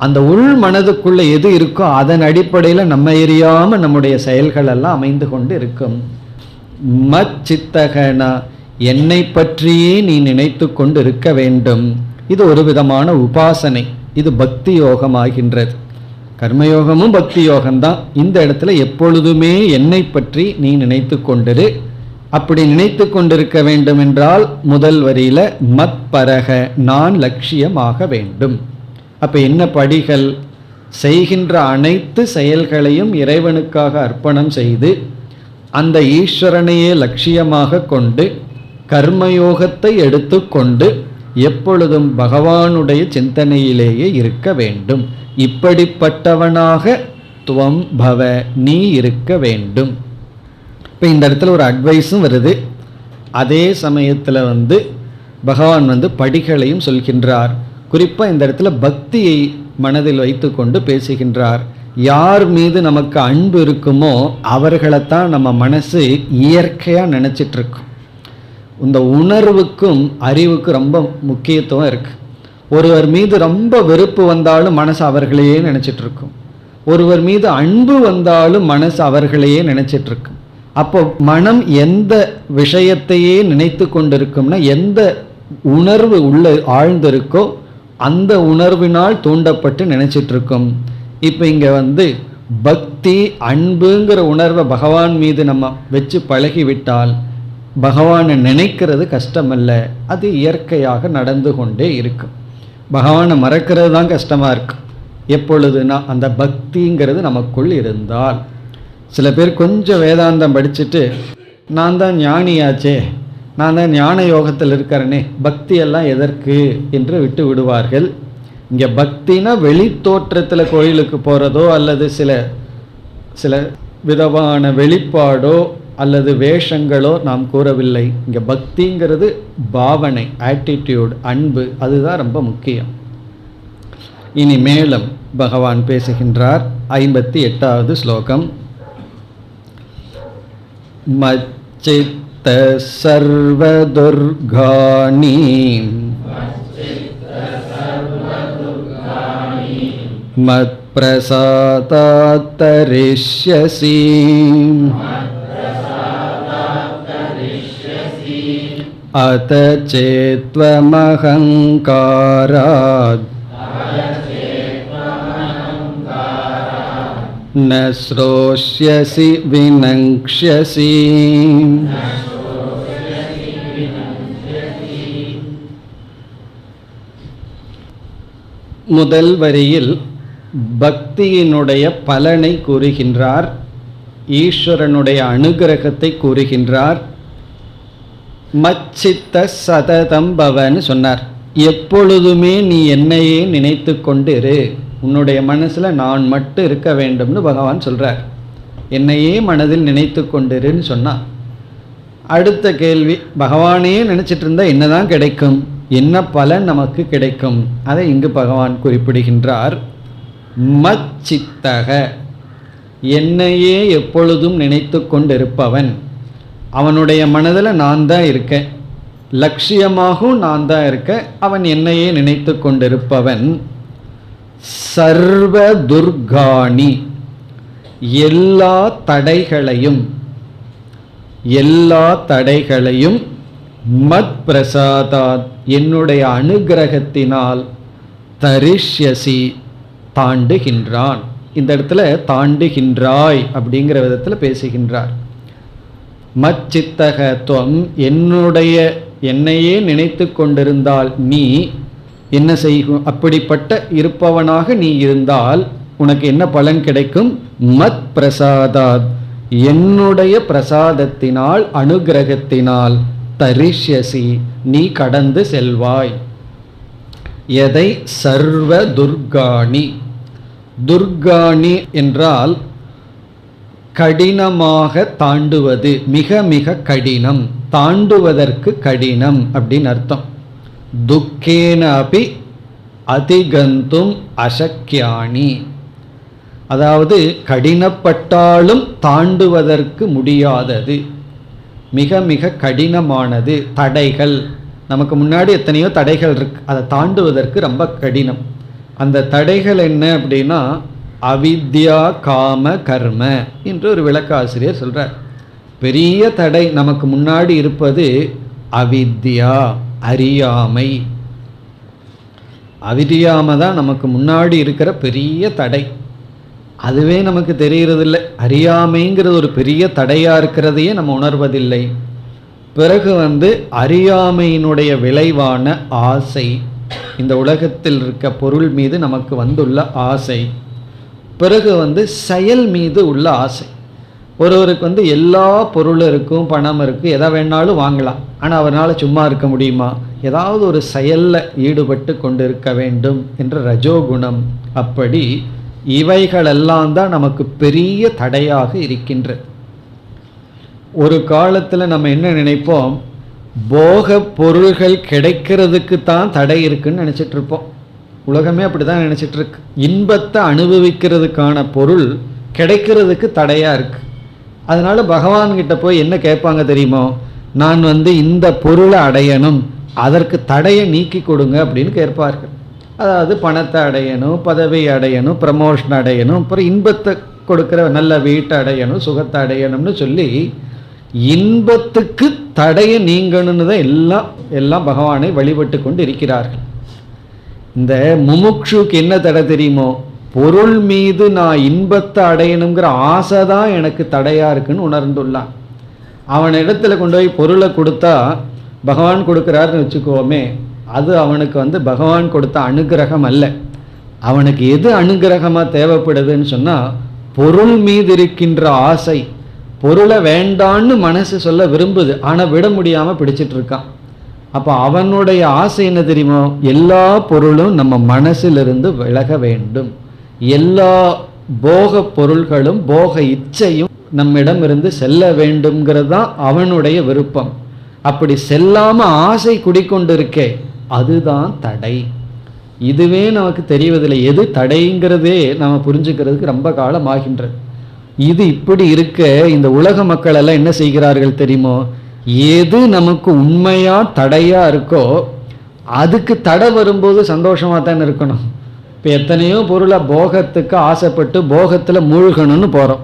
அந்த உள் மனதுக்குள்ளே எது இருக்கோ அதன் அடிப்படையில் நம்ம எரியாமல் நம்முடைய செயல்கள் எல்லாம் அமைந்து கொண்டு இருக்கும். மச்சித்தகனா என்னை பற்றியே நீ நினைத்து கொண்டு இருக்க வேண்டும். இது ஒரு விதமான உபாசனை, இது பக்தி யோகமாகின்றது. கர்மயோகமும் பக்தி யோகம்தான். இந்த இடத்துல எப்பொழுதுமே என்னை பற்றி நீ நினைத்து கொண்டிரு. அப்படி நினைத்து கொண்டிருக்க வேண்டும் என்றால் முதல் வரியில மத் பரக, நான் லட்சியமாக வேண்டும். அப்ப என்ன படிகள்? செய்கின்ற அனைத்து செயல்களையும் இறைவனுக்காக அர்ப்பணம் செய்து அந்த ஈஸ்வரனையே லட்சியமாக கொண்டு கர்மயோகத்தை எடுத்துக்கொண்டு எப்பொழுதும் பகவானுடைய சிந்தனையிலேயே இருக்க வேண்டும். இப்படிப்பட்டவனாக துவம் பவ, நீ இருக்க வேண்டும். இப்போ இந்த இடத்துல ஒரு அட்வைஸும் வருது. அதே சமயத்தில் பகவான் படிகளையும் சொல்கின்றார். குறிப்பாக இந்த இடத்துல பக்தியை மனதில் வைத்து கொண்டு பேசுகின்றார். யார் மீது நமக்கு அன்பு இருக்குமோ அவர்களைத்தான் நம்ம மனசு இயற்கையாக நினச்சிட்டு இருக்கும். இந்த உணர்வுக்கும் அறிவுக்கும் ரொம்ப முக்கியத்துவம் இருக்குது. ஒருவர் மீது ரொம்ப வெறுப்பு வந்தாலும் மனசு அவர்களையே நினச்சிட்டு இருக்கும். ஒருவர் மீது அன்பு வந்தாலும் மனசு அவர்களையே நினச்சிட்டு இருக்கும். அப்போ மனம் எந்த விஷயத்தையே நினைத்து கொண்டிருக்கும்னா, எந்த உணர்வு உள்ள ஆழ்ந்திருக்கோ அந்த உணர்வினால் தூண்டப்பட்டு நினைச்சிட்டு இருக்கும். இப்போ இங்கே பக்தி அன்புங்கிற உணர்வை பகவான் மீது நம்ம வச்சு பழகிவிட்டால் பகவானை நினைக்கிறது கஷ்டமல்ல, அது இயற்கையாக நடந்து கொண்டே இருக்கும். பகவானை மறக்கிறது தான் கஷ்டமாக இருக்கும். எப்பொழுதுனா அந்த பக்திங்கிறது நமக்குள் இருந்தால். சில பேர் கொஞ்சம் வேதாந்தம் படிச்சுட்டு நான் தான் ஞானியாச்சே, நான் தான் ஞான யோகத்தில் இருக்கிறேனே, பக்தியெல்லாம் எதற்கு என்று விட்டு விடுவார்கள். இங்கே பக்தினா வெளி தோற்றத்தில் கோயிலுக்கு போகிறதோ அல்லது சில விதமான வெளிப்பாடோ அல்லது வேஷங்களோ நாம் கூறவில்லை. இங்கே பக்திங்கிறது பாவனை, ஆட்டிடியூட், அன்பு, அதுதான் ரொம்ப முக்கியம். இனி மேலும் பகவான் பேசுகின்றார். 58வது ஸ்லோகம். மச்சித்த சர்வதுர்காணி மத் பிரசாதாத் தரிஷ்யசி அத சேத்வமஹங்காராத் ந ஸ்ரோஷ்யசி வினங்க்ஷ்யசி. முதல் வரியில் பக்தியினுடைய பலனை கூறுகின்றார், ஈஸ்வரனுடைய அனுகிரகத்தை கூறுகின்றார். மச்சித்த சததம் பவன்னு சொன்னார். எப்பொழுதுமே நீ என்னையே நினைத்து கொண்டிரு, உன்னுடைய மனசில் நான் மட்டும் இருக்க வேண்டும்னு பகவான் சொல்கிறார். என்னையே மனதில் நினைத்து கொண்டிருன்னு சொன்னார். அடுத்த கேள்வி, பகவானே நினச்சிட்டு இருந்தால் என்ன தான் கிடைக்கும், என்ன பலன் நமக்கு கிடைக்கும்? அதை இங்கு பகவான் குறிப்பிடுகின்றார். மச்சித்தக, என்னையே எப்பொழுதும் நினைத்து கொண்டிருப்பவன், அவனுடைய மனதில் நான் தான் இருக்கேன், லட்சியமாகவும் நான் தான் இருக்கேன், அவன் என்னையே நினைத்து கொண்டிருப்பவன். சர்வ துர்காணி, எல்லா தடைகளையும் மத் பிரசாதாத், என்னுடைய அனுகிரகத்தினால் தரிஷ்யசி, தாண்டுகின்றான். இந்த இடத்துல தாண்டுகின்றாய் அப்படிங்கிற விதத்தில் பேசுகின்றார். மச்சித்தக துவம், என்னையே நினைத்து கொண்டிருந்தால் நீ என்ன செய்யும்? அப்படிப்பட்ட இருப்பவனாக நீ இருந்தால் உனக்கு என்ன பலன் கிடைக்கும்? மத் பிரசாதாத், என்னுடைய பிரசாதத்தினால், அனுகிரகத்தினால், தரிஷ்யசி, நீ கடந்து செல்வாய். எதை? சர்வ துர்காணி. துர்காணி என்றால் கடினமாக தாண்டுவது, மிக மிக கடினம், தாண்டுவதற்கு கடினம் அப்படின்னு அர்த்தம். துக்கேன அபி அதிகந்தும் அசக்கியானி, அதாவது கடினப்பட்டாலும் தாண்டுவதற்கு முடியாதது, மிக மிக கடினமானது. தடைகள், நமக்கு முன்னாடி எத்தனையோ தடைகள் இருக்கு, அதை தாண்டுவதற்கு ரொம்ப கடினம். அந்த தடைகள் என்ன அப்படின்னா அவித்யா காம கர்ம என்று ஒரு விளக்காசிரியர் சொல்றார். பெரிய தடை நமக்கு முன்னாடி இருப்பது அவித்யா, அறியாமை. அறியாமை தான் நமக்கு முன்னாடி இருக்கிற பெரிய தடை. அதுவே நமக்கு தெரிகிறதில்லை. அறியாமைங்கிறது ஒரு பெரிய தடையாக இருக்கிறதையே நம்ம உணர்வதில்லை. பிறகு அறியாமையினுடைய விளைவான ஆசை, இந்த உலகத்தில் இருக்க பொருள் மீது நமக்கு வந்துள்ள ஆசை. பிறகு செயல் மீது உள்ள ஆசை. ஒருவருக்கு எல்லா பொருளும் இருக்கும், பணம் இருக்குது, எதை வேணாலும் வாங்கலாம். ஆனால் அவரால் சும்மா இருக்க முடியுமா? ஏதாவது ஒரு செயலில் ஈடுபட்டு கொண்டிருக்க வேண்டும் என்ற ரஜோகுணம். அப்படி இவைகளெல்லாம் தான் நமக்கு பெரிய தடையாக இருக்கின்றது. ஒரு காலத்தில் நம்ம என்ன நினைப்போம், போக பொருள்கள் கிடைக்கிறதுக்கு தான் தடை இருக்குன்னு நினச்சிட்டு இருப்போம். உலகமே அப்படி தான் நினச்சிட்டு இருக்கு. இன்பத்தை அனுபவிக்கிறதுக்கான பொருள் கிடைக்கிறதுக்கு தடையாக இருக்குது. அதனால் பகவான்கிட்ட போய் என்ன கேட்பாங்க தெரியுமோ, நான் இந்த பொருளை அடையணும், அதற்கு தடையை நீக்கி கொடுங்க அப்படின்னு கேட்பார்கள். அதாவது பணத்தை அடையணும், பதவி அடையணும், ப்ரமோஷன் அடையணும், அப்புறம் இன்பத்தை கொடுக்குற நல்ல வீட்டை அடையணும், சுகத்தை அடையணும்னு சொல்லி இன்பத்துக்கு தடையை நீங்கணும்னு தான் எல்லாம் பகவானை வழிபட்டு கொண்டு இருக்கிறார்கள். இந்த முமுக்ஷுக்கு என்ன தடை தெரியுமோ, பொருள் மீது நான் இன்பத்தை அடையணுங்கிற ஆசை தான் எனக்கு தடையாக இருக்குன்னு உணர்ந்துள்ளான். அவன் இடத்துல கொண்டு போய் பொருளை கொடுத்தா பகவான் கொடுக்குறாருன்னு வச்சுக்கோமே, அது அவனுக்கு பகவான் கொடுத்த அனுகிரகம் அல்ல. அவனுக்கு எது அனுகிரகமாக தேவைப்படுதுன்னு சொன்னால், பொருள் மீது இருக்கின்ற ஆசை. பொருளை வேண்டான்னு மனசு சொல்ல விரும்புது, ஆனால் விட முடியாமல் பிடிச்சிட்டு இருக்கான். அப்போ அவனுடைய ஆசை என்ன தெரியுமோ, எல்லா பொருளும் நம்ம மனசிலிருந்து விலக வேண்டும், எல்லா போக பொருள்களும் போக இச்சையும் நம்மிடம் இருந்து செல்ல வேண்டும்ங்கிறது தான் அவனுடைய விருப்பம். அப்படி செல்லாமல் ஆசை குடிக்கொண்டிருக்கே, அதுதான் தடை. இதுவே நமக்கு தெரிவதில்லை. எது தடைங்கிறதே நம்ம புரிஞ்சுக்கிறதுக்கு ரொம்ப காலம் ஆகின்றது. இது இப்படி இருக்க இந்த உலக மக்கள் எல்லாம் என்ன செய்கிறார்கள் தெரியுமோ, எது நமக்கு உண்மையா தடையா இருக்கோ அதுக்கு தடை வரும்போது சந்தோஷமா தான் இருக்கணும். இப்போ எத்தனையோ பொருளை போகத்துக்கு ஆசைப்பட்டு போகத்தில் மூழ்கணும்னு போகிறோம்,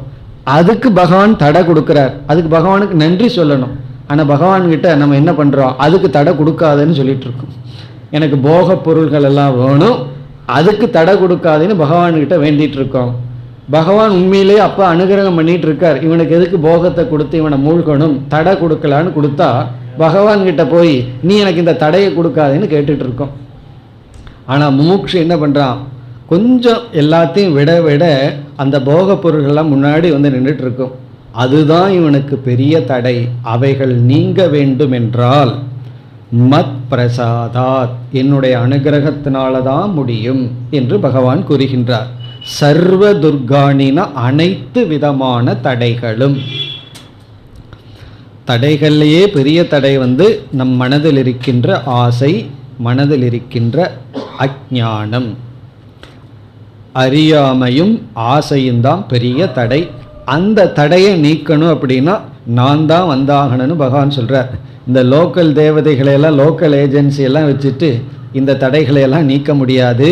அதுக்கு பகவான் தடை கொடுக்குறார், அதுக்கு பகவானுக்கு நன்றி சொல்லணும். ஆனால் பகவான்கிட்ட நம்ம என்ன பண்ணுறோம், அதுக்கு தடை கொடுக்காதுன்னு சொல்லிட்டு இருக்கோம். எனக்கு போக பொருள்கள் எல்லாம் வேணும், அதுக்கு தடை கொடுக்காதுன்னு பகவான்கிட்ட வேண்டிகிட்டு இருக்கோம். பகவான் உண்மையிலேயே அப்போ அனுகிரகம் பண்ணிட்டு இருக்கார், இவனுக்கு எதுக்கு போகத்தை கொடுத்து இவனை மூழ்கணும், தடை கொடுக்கலான்னு கொடுத்தா பகவான்கிட்ட போய் நீ எனக்கு இந்த தடையை கொடுக்காதுன்னு கேட்டுட்டு இருக்கோம். ஆனால் முமுட்சு என்ன பண்ணுறான், கொஞ்சம் எல்லாத்தையும் விட விட அந்த போக பொருள்கள்லாம் முன்னாடி நின்றுட்டு இருக்கும். அதுதான் இவனுக்கு பெரிய தடை. அவைகள் நீங்க வேண்டும் என்றால் மத் பிரசாதாத், என்னுடைய அனுகிரகத்தினாலதான் முடியும் என்று பகவான் கூறுகின்றார். சர்வ துர்காணின அனைத்து விதமான தடைகளும், தடைகள்லேயே பெரிய தடை நம் மனதில் இருக்கின்ற ஆசை, மனதில் இருக்கின்ற அஞ்ஞானம், அறியாமையும் ஆசையும் தான் பெரிய தடை. அந்த தடையை நீக்கணும் அப்படின்னா நான் தான் வந்தாகணும்னு பகவான் சொல்றார். இந்த லோக்கல் தேவதைகளை எல்லாம், லோக்கல் ஏஜென்சி எல்லாம் வச்சுட்டு இந்த தடைகளை எல்லாம் நீக்க முடியாது.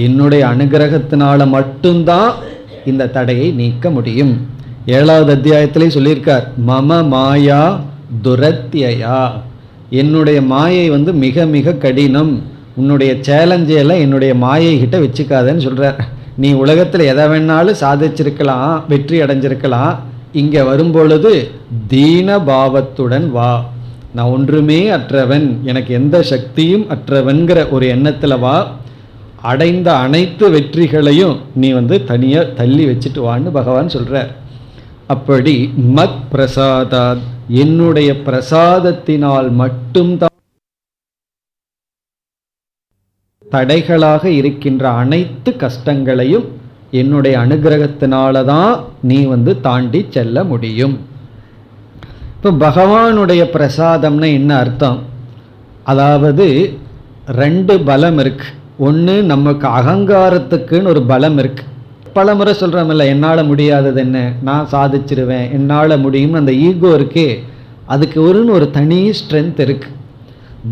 என்னுடைய அனுகிரகத்தினால மட்டும்தான் இந்த தடையை நீக்க முடியும். 7வது அத்தியாயத்திலே சொல்லியிருக்கார், மம மாயா துரத்தியா, என்னுடைய மாயை மிக மிக கடினம், உன்னுடைய சேலஞ்சையெல்லாம் என்னுடைய மாயை கிட்ட வச்சுக்காதன்னு சொல்றார். நீ உலகத்தில் எதை வேணாலும் சாதிச்சிருக்கலாம், வெற்றி அடைஞ்சிருக்கலாம், இங்கே வரும்பொழுது தீன பாவத்துடன் வா, நான் ஒன்றுமே அற்றவன், எனக்கு எந்த சக்தியும் அற்றவன்கிற ஒரு எண்ணத்தில் வா, அடைந்த அனைத்து வெற்றிகளையும் நீ தனியாக தள்ளி வச்சுட்டு வான்னு பகவான் சொல்கிறார். அப்படி மத் பிரசாதாத், என்னுடைய பிரசாதத்தினால் மட்டும்தான் தடைகளாக இருக்கின்ற அனைத்து கஷ்டங்களையும் என்னுடைய அனுகிரகத்தினால தான் நீ தாண்டி செல்ல முடியும். இப்போ பகவானுடைய பிரசாதம்னா என்ன அர்த்தம்? அதாவது 2 பலம் இருக்கு. ஒன்று, நமக்கு அகங்காரத்துக்குன்னு ஒரு பலம் இருக்கு. பல முறை சொல்கிறோமில்ல, என்னால் முடியாதது என்ன, நான் சாதிச்சிருவேன், என்னால் முடியும்னு அந்த ஈகோ இருக்கே, அதுக்கு ஒரு தனி ஸ்ட்ரென்த் இருக்கு.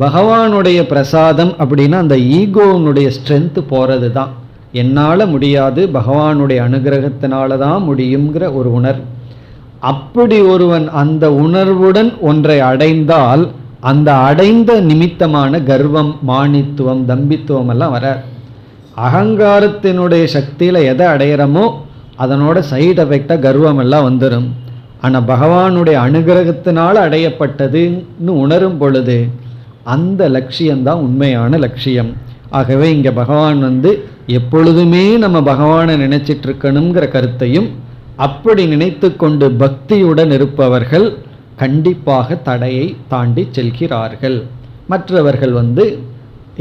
பகவானுடைய பிரசாதம் அப்படின்னா அந்த ஈகோனுடைய ஸ்ட்ரென்த்து போகிறது தான். என்னால் முடியாது, பகவானுடைய அனுகிரகத்தினால தான் முடியுங்கிற ஒரு உணர்வு. அப்படி ஒருவன் அந்த உணர்வுடன் ஒன்றை அடைந்தால் அந்த அடைந்த நிமித்தமான கர்வம், மானித்துவம், தம்பித்துவம் எல்லாம் வராது. அகங்காரத்தினுடைய சக்தியில் எதை அடையிறமோ அதனோட சைடு எஃபெக்டாக கர்வம் எல்லாம் வந்துடும். ஆனால் பகவானுடைய அனுகிரகத்தினால் அடையப்பட்டதுன்னு உணரும் பொழுது அந்த லட்சியம்தான் உண்மையான லட்சியம். ஆகவே இங்கே பகவான் எப்பொழுதுமே நம்ம பகவானை நினைச்சிட்டு இருக்கணுங்கிற கருத்தையும், அப்படி நினைத்து கொண்டு பக்தியுடன் இருப்பவர்கள் கண்டிப்பாக தடையை தாண்டி செல்கிறார்கள். மற்றவர்கள்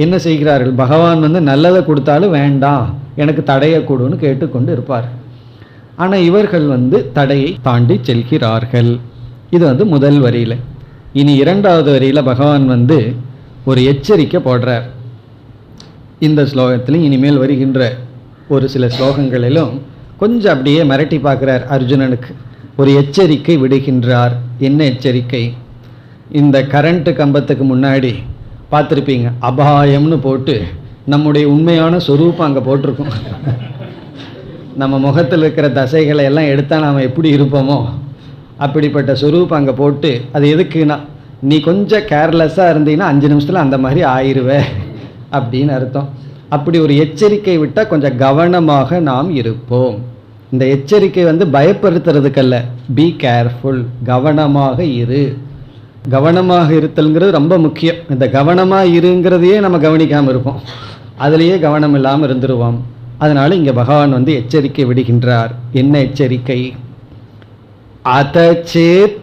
என்ன செய்கிறார்கள்? பகவான் நல்லதை கொடுத்தாலும் வேண்டாம், எனக்கு தடையை கொடுன்னு கேட்டுக்கொண்டு இருப்பார். ஆனால் இவர்கள் தடையை தாண்டி செல்கிறார்கள். இது முதல் வரியில். இனி 2வது வரியில் பகவான் ஒரு எச்சரிக்கை போடுறார். இந்த ஸ்லோகத்திலும் இனிமேல் வருகின்ற ஒரு சில ஸ்லோகங்களிலும் கொஞ்சம் அப்படியே மிரட்டி பார்க்குறார். அர்ஜுனனுக்கு ஒரு எச்சரிக்கை விடுகின்றார். என்ன எச்சரிக்கை? இந்த கரண்ட்டு கம்பத்துக்கு முன்னாடி பார்த்துருப்பீங்க, அபாயம்னு போட்டு நம்முடைய உண்மையான சொரூபம் அங்கே போட்டிருக்கோம். நம்ம முகத்தில் இருக்கிற தசைகளை எல்லாம் எடுத்தால் நாம் எப்படி இருப்போமோ அப்படிப்பட்ட சொரூபம் அங்கே போட்டு, அது எதுக்குன்னா நீ கொஞ்சம் கேர்லெஸ்ஸாக இருந்தீங்கன்னா 5 நிமிஷத்தில் அந்த மாதிரி ஆயிடுவே அப்படின்னு அர்த்தம். அப்படி ஒரு எச்சரிக்கை விட்டால் கொஞ்சம் கவனமாக நாம் இருப்போம். இந்த எச்சரிக்கை பயப்படுத்துறதுக்கல்ல, பி கேர்ஃபுல், கவனமாக இரு. கவனமாக இருத்தல்ங்கிறது ரொம்ப முக்கியம். இந்த கவனமாக இருங்கிறதையே நம்ம கவனிக்காமல் இருப்போம், அதுலேயே கவனம் இல்லாமல் இருந்துருவோம். அதனால் இங்கே பகவான் எச்சரிக்கை விடுகின்றார். என்ன எச்சரிக்கை? அதச்சேத்,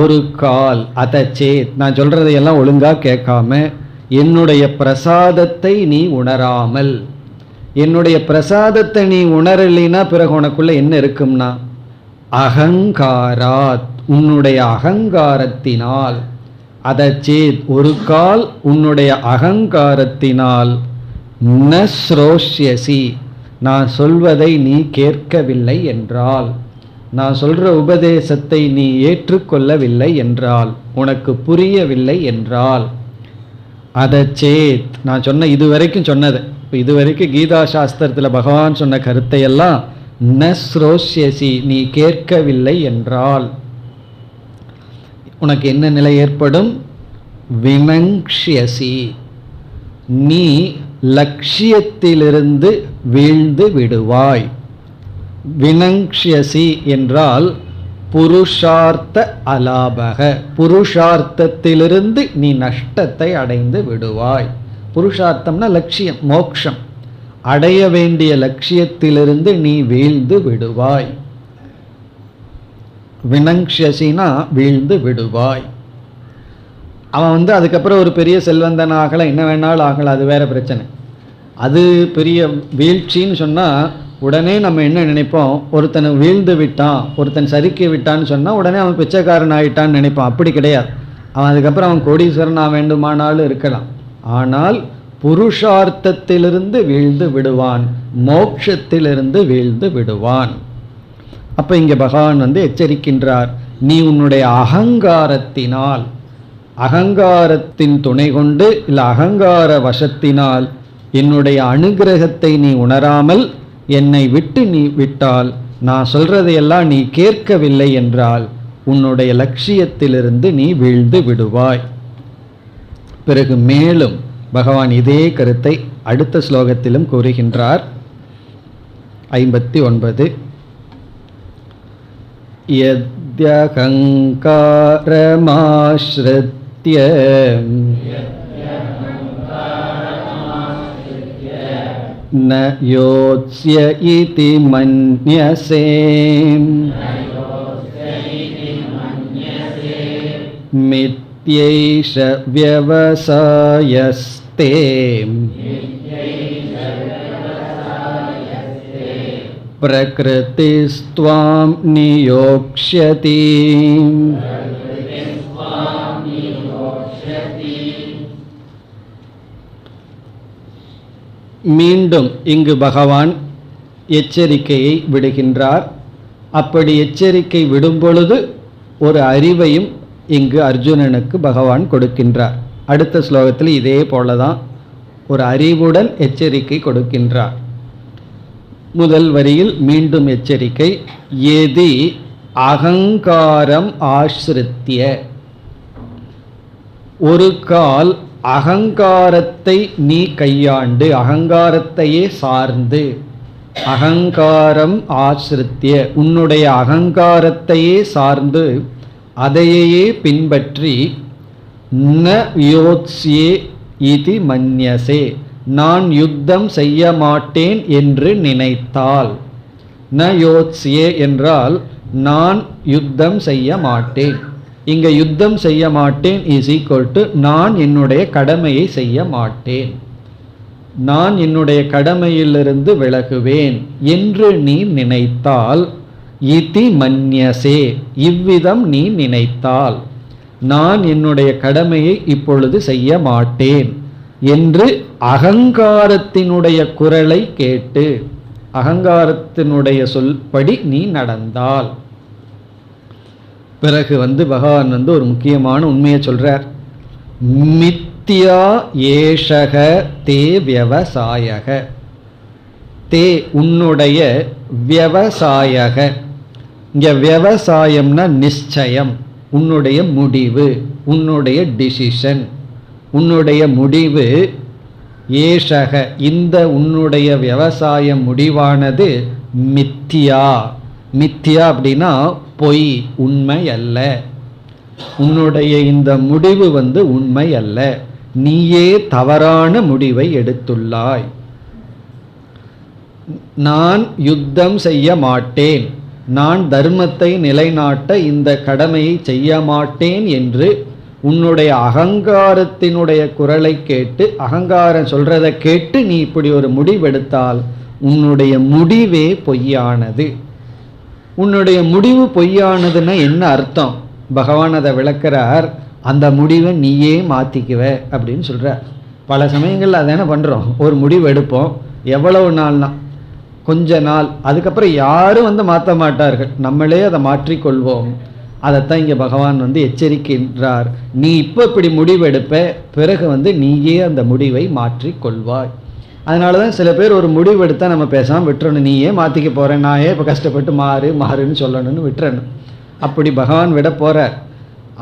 ஒரு கால், அதச்சேத், நான் சொல்கிறதையெல்லாம் ஒழுங்காக கேட்காம, என்னுடைய பிரசாதத்தை நீ உணராமல், என்னுடைய பிரசாதத்தை நீ உணரலினா பிறகு உனக்குள்ள என்ன இருக்கும்னா அகங்காராத், உன்னுடைய அகங்காரத்தினால், அதச்சேத் ஒரு கால் உன்னுடைய அகங்காரத்தினால், ந ஸ்ரோஷ்யசி, நான் சொல்வதை நீ கேட்கவில்லை என்றால், நான் சொல்ற உபதேசத்தை நீ ஏற்றுக்கொள்ளவில்லை என்றால், உனக்கு புரியவில்லை என்றால், அதச்சேத், நான் சொன்ன இதுவரைக்கும் சொன்னது, இதுவரைக்கும் கீதா சாஸ்திரத்தில் பகவான் சொன்ன கருத்தையெல்லாம் ந ஸ்ரோஷ்யசி, நீ கேட்கவில்லை என்றால் உனக்கு என்ன நிலை ஏற்படும்? வினங்ஷ்யசி, நீ லட்சியத்திலிருந்து வீழ்ந்து விடுவாய். வினங்ஷ்யசி என்றால் புருஷார்த்த அலாபக, புருஷார்த்தத்திலிருந்து நீ நஷ்டத்தை அடைந்து விடுவாய். புருஷார்த்தம்னா லட்சியம், மோக்ஷம், அடைய வேண்டிய லட்சியத்திலிருந்து நீ வீழ்ந்து விடுவாய். வினங்ஷ்யசினா வீழ்ந்து விடுவாய். அவன் அதுக்கப்புறம் ஒரு பெரிய செல்வந்தன் ஆகலாம், என்ன வேணாலும் ஆகலாம், அது வேற பிரச்சனை. அது பெரிய வீழ்ச்சின்னு சொன்னால் உடனே நம்ம என்ன நினைப்போம், ஒருத்தனை வீழ்ந்து விட்டான், ஒருத்தன் சறுக்கி விட்டான்னு சொன்னால் உடனே அவன் பிச்சைக்காரன் ஆகிட்டான்னு நினைப்பான். அப்படி கிடையாது. அவன் அதுக்கப்புறம் அவன் கோடீஸ்வரன் வேண்டுமானாலும் இருக்கலாம். ஆனால் புருஷார்த்தத்திலிருந்து வீழ்ந்து விடுவான், மோட்சத்திலிருந்து வீழ்ந்து விடுவான். அப்போ இங்கே பகவான் எச்சரிக்கின்றார், நீ உன்னுடைய அகங்காரத்தினால், அகங்காரத்தின் துணை கொண்டு இல்லை அகங்கார வசத்தினால் என்னுடைய அனுகிரகத்தை நீ உணராமல் என்னை விட்டு நீ விட்டால், நான் சொல்றதையெல்லாம் நீ கேட்கவில்லை என்றால் உன்னுடைய லட்சியத்திலிருந்து நீ வீழ்ந்து விடுவாய். பிறகு மேலும் பகவான் இதே கருத்தை அடுத்த ஸ்லோகத்திலும் கூறுகின்றார். 59. யத்யஹங்காரமாஶ்ருத்ய ந யோத்ஸ்ய இதி மன்யசே மித்யைஷ வ்யவசாயஸ்தே பிரக்ருதிஸ்த்வாம் நியோக்ஷ்யதி. மீண்டும் இங்கு பகவான் எச்சரிக்கையை விடுகின்றார். அப்படி எச்சரிக்கை விடும் பொழுது ஒரு அறிவையும் இங்கு அர்ஜுனனுக்கு பகவான் கொடுக்கின்றார். அடுத்த ஸ்லோகத்தில் இதே போலதான் ஒரு அறிவுடன் எச்சரிக்கை கொடுக்கின்றார். முதல் வரியில் மீண்டும் எச்சரிக்கை, எதி அகங்காரம் ஆஸ்ரித்ய, ஒரு கால் அகங்காரத்தை நீ கையாண்டு, அகங்காரத்தையே சார்ந்து, அகங்காரம் ஆஸ்ரித்ய உன்னுடைய அகங்காரத்தையே சார்ந்து அதையே பின்பற்றி, ந யோத்ஸ்யே இதி மன்யசே நான் யுத்தம் செய்ய மாட்டேன் என்று நினைத்தால், ந யோத்ஸ்யே என்றால் நான் யுத்தம் செய்ய மாட்டேன். இங்க யுத்தம் செய்ய மாட்டேன் இஸ் ஈக்குவல் டு நான் என்னுடைய கடமையை செய்ய மாட்டேன், நான் என்னுடைய கடமையிலிருந்து விலகுவேன் என்று நீ நினைத்தால், இதி மன்யசே இவ்விதம் நீ நினைத்தால், நான் என்னுடைய கடமையை இப்பொழுது செய்ய மாட்டேன் என்று அகங்காரத்தினுடைய குரலை கேட்டு, அகங்காரத்தினுடைய சொல்படி நீ நடந்தால். பிறகு பகவான் ஒரு முக்கியமான உண்மையை சொல்றார். மித்யா ஏஷக தே வியவசாயக, தே உன்னுடைய, வியவசாயக இங்க வியவசாயம்னா நிச்சயம், உன்னுடைய முடிவு, உன்னுடைய டிசிஷன், உன்னுடைய முடிவு. ஏஷக இந்த உன்னுடைய விவசாய முடிவானது மித்தியா, மித்தியா அப்படின்னா பொய், உண்மை அல்ல. உன்னுடைய இந்த முடிவு உண்மை அல்ல, நீயே தவறான முடிவை எடுத்துள்ளாய். நான் யுத்தம் செய்ய மாட்டேன், நான் தர்மத்தை நிலைநாட்ட இந்த கடமையை செய்ய மாட்டேன் என்று உன்னுடைய அகங்காரத்தினுடைய குரலை கேட்டு, அகங்காரம் சொல்றதை கேட்டு நீ இப்படி ஒரு முடிவெடுத்தால் உன்னுடைய முடிவே பொய்யானது. உன்னுடைய முடிவு பொய்யானதுன்னா என்ன அர்த்தம்? பகவான் அதை விளக்கிறார். அந்த முடிவை நீயே மாத்திக்குவ அப்படின்னு சொல்றார். பல சமயங்கள்ல அதை என்ன பண்றோம், ஒரு முடிவு எடுப்போம், எவ்வளவு நாள்னா கொஞ்ச நாள், அதுக்கப்புறம் யாரும் மாற்ற மாட்டார்கள், நம்மளே அதை மாற்றிக்கொள்வோம். அதைத்தான் இங்கே பகவான் எச்சரிக்கின்றார். நீ இப்போ இப்படி முடிவெடுப்ப, பிறகு நீயே அந்த முடிவை மாற்றிக்கொள்வாய். அதனால தான் சில பேர் ஒரு முடிவு எடுத்தால் நம்ம பேசாமல் விட்டுறணும், நீயே மாற்றிக்க போகிறேன், நான் ஏன் இப்போ கஷ்டப்பட்டு மாறுன்னு சொல்லணும்னு விட்டுறணும். அப்படி பகவான் விட போகிறார்.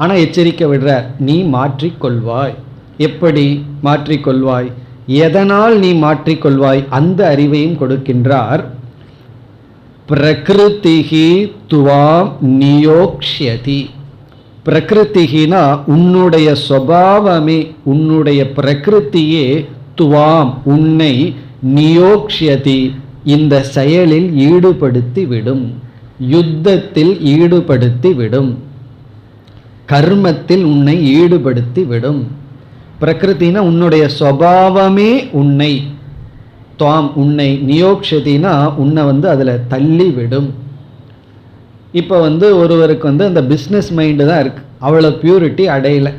ஆனால் எச்சரிக்கை விடுறார், நீ மாற்றிக்கொள்வாய். எப்படி மாற்றிக்கொள்வாய், எதனால் நீ மாற்றிக்கொள்வாய், அந்த அறிவையும் கொடுக்கின்றார். பிரகிருதிஹி துவாம் நியோக்ஷ்யதி. பிரகிருதிஹினா உன்னுடைய சுபாவமே, உன்னுடைய பிரகிருதியே, துவாம் உன்னை, நியோக்ஷ்யதி இந்த செயலில் ஈடுபடுத்தி விடும், யுத்தத்தில் ஈடுபடுத்தி விடும். கர்மத்தில் உன்னை ஈடுபடுத்தி விடும். பிரகிருத்தினா உன்னுடைய சுபாவமே உன்னை, துவாம் உன்னை, நியோக்ஷதினா உன்னை அதில் தள்ளி விடும். இப்போ ஒருவருக்கு அந்த பிஸ்னஸ் மைண்டு தான் இருக்குது, அவ்வளோ பியூரிட்டி அடையலை.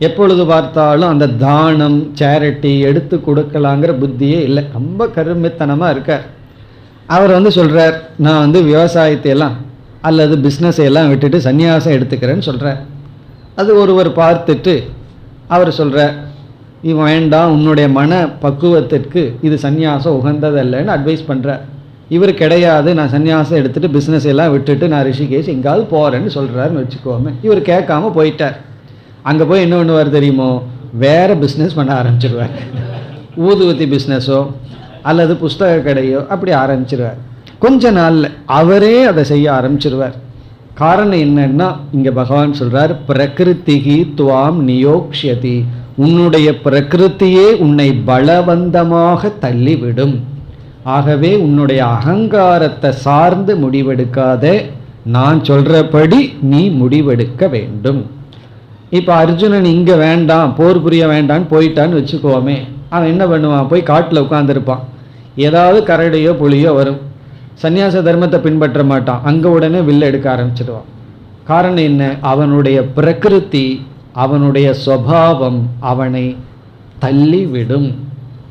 எப்பொழுது பார்த்தாலும் அந்த தானம் சேரிட்டி எடுத்து கொடுக்கலாங்கிற புத்தியே இல்லை, ரொம்ப கருமித்தனமாக இருக்கார். அவர் சொல்கிறார், நான் விவசாயத்தையெல்லாம் அல்லது பிஸ்னஸை எல்லாம் விட்டுட்டு சன்னியாசம் எடுத்துக்கிறேன்னு சொல்கிறார். அது ஒருவர் பார்த்துட்டு அவர் சொல்கிறார், இவன் வேண்டாம், உன்னுடைய மன பக்குவத்திற்கு இது சன்னியாசம் உகந்ததல்லன்னு அட்வைஸ் பண்ணுறார். இவர் கிடையாது, நான் சன்னியாசம் எடுத்துகிட்டு பிஸ்னஸ் எல்லாம் விட்டுட்டு நான் ரிஷிகேஷ் எங்காவது போகிறேன்னு சொல்கிறாருன்னு வச்சுக்கோமே. இவர் கேட்காம போயிட்டார். அங்கே போய் என்ன பண்ணுவார் தெரியுமோ, வேறு பிஸ்னஸ் பண்ண ஆரம்பிச்சிருவார். ஊதுவத்தி பிஸ்னஸோ அல்லது புஸ்தக கடையோ அப்படி ஆரம்பிச்சிருவார். கொஞ்ச நாளில் அவரே அதை செய்ய ஆரம்பிச்சிருவார். காரணம் என்னன்னா, இங்கே பகவான் சொல்கிறார், பிரகிருதிகி துவாம் நியோக்ஷதி, உன்னுடைய பிரகிருத்தியே உன்னை பலவந்தமாக தள்ளிவிடும். ஆகவே உன்னுடைய அகங்காரத்தை சார்ந்து முடிவெடுக்காத, நான் சொல்கிறபடி நீ முடிவெடுக்க வேண்டும். இப்போ அர்ஜுனன் இங்கே வேண்டாம், போர் புரிய வேண்டான்னு போயிட்டான்னு வச்சுக்கோமே, அவன் என்ன பண்ணுவான், போய் காட்டில் உட்காந்துருப்பான். ஏதாவது கரடியோ புலியோ வரும், சன்னியாச தர்மத்தை பின்பற்ற மாட்டான், அங்கே உடனே வில்ல எடுக்க ஆரம்பிச்சிடுவான். காரணம் என்ன, அவனுடைய பிரகிருதி, அவனுடைய சுபாவம் அவனை தள்ளிவிடும்.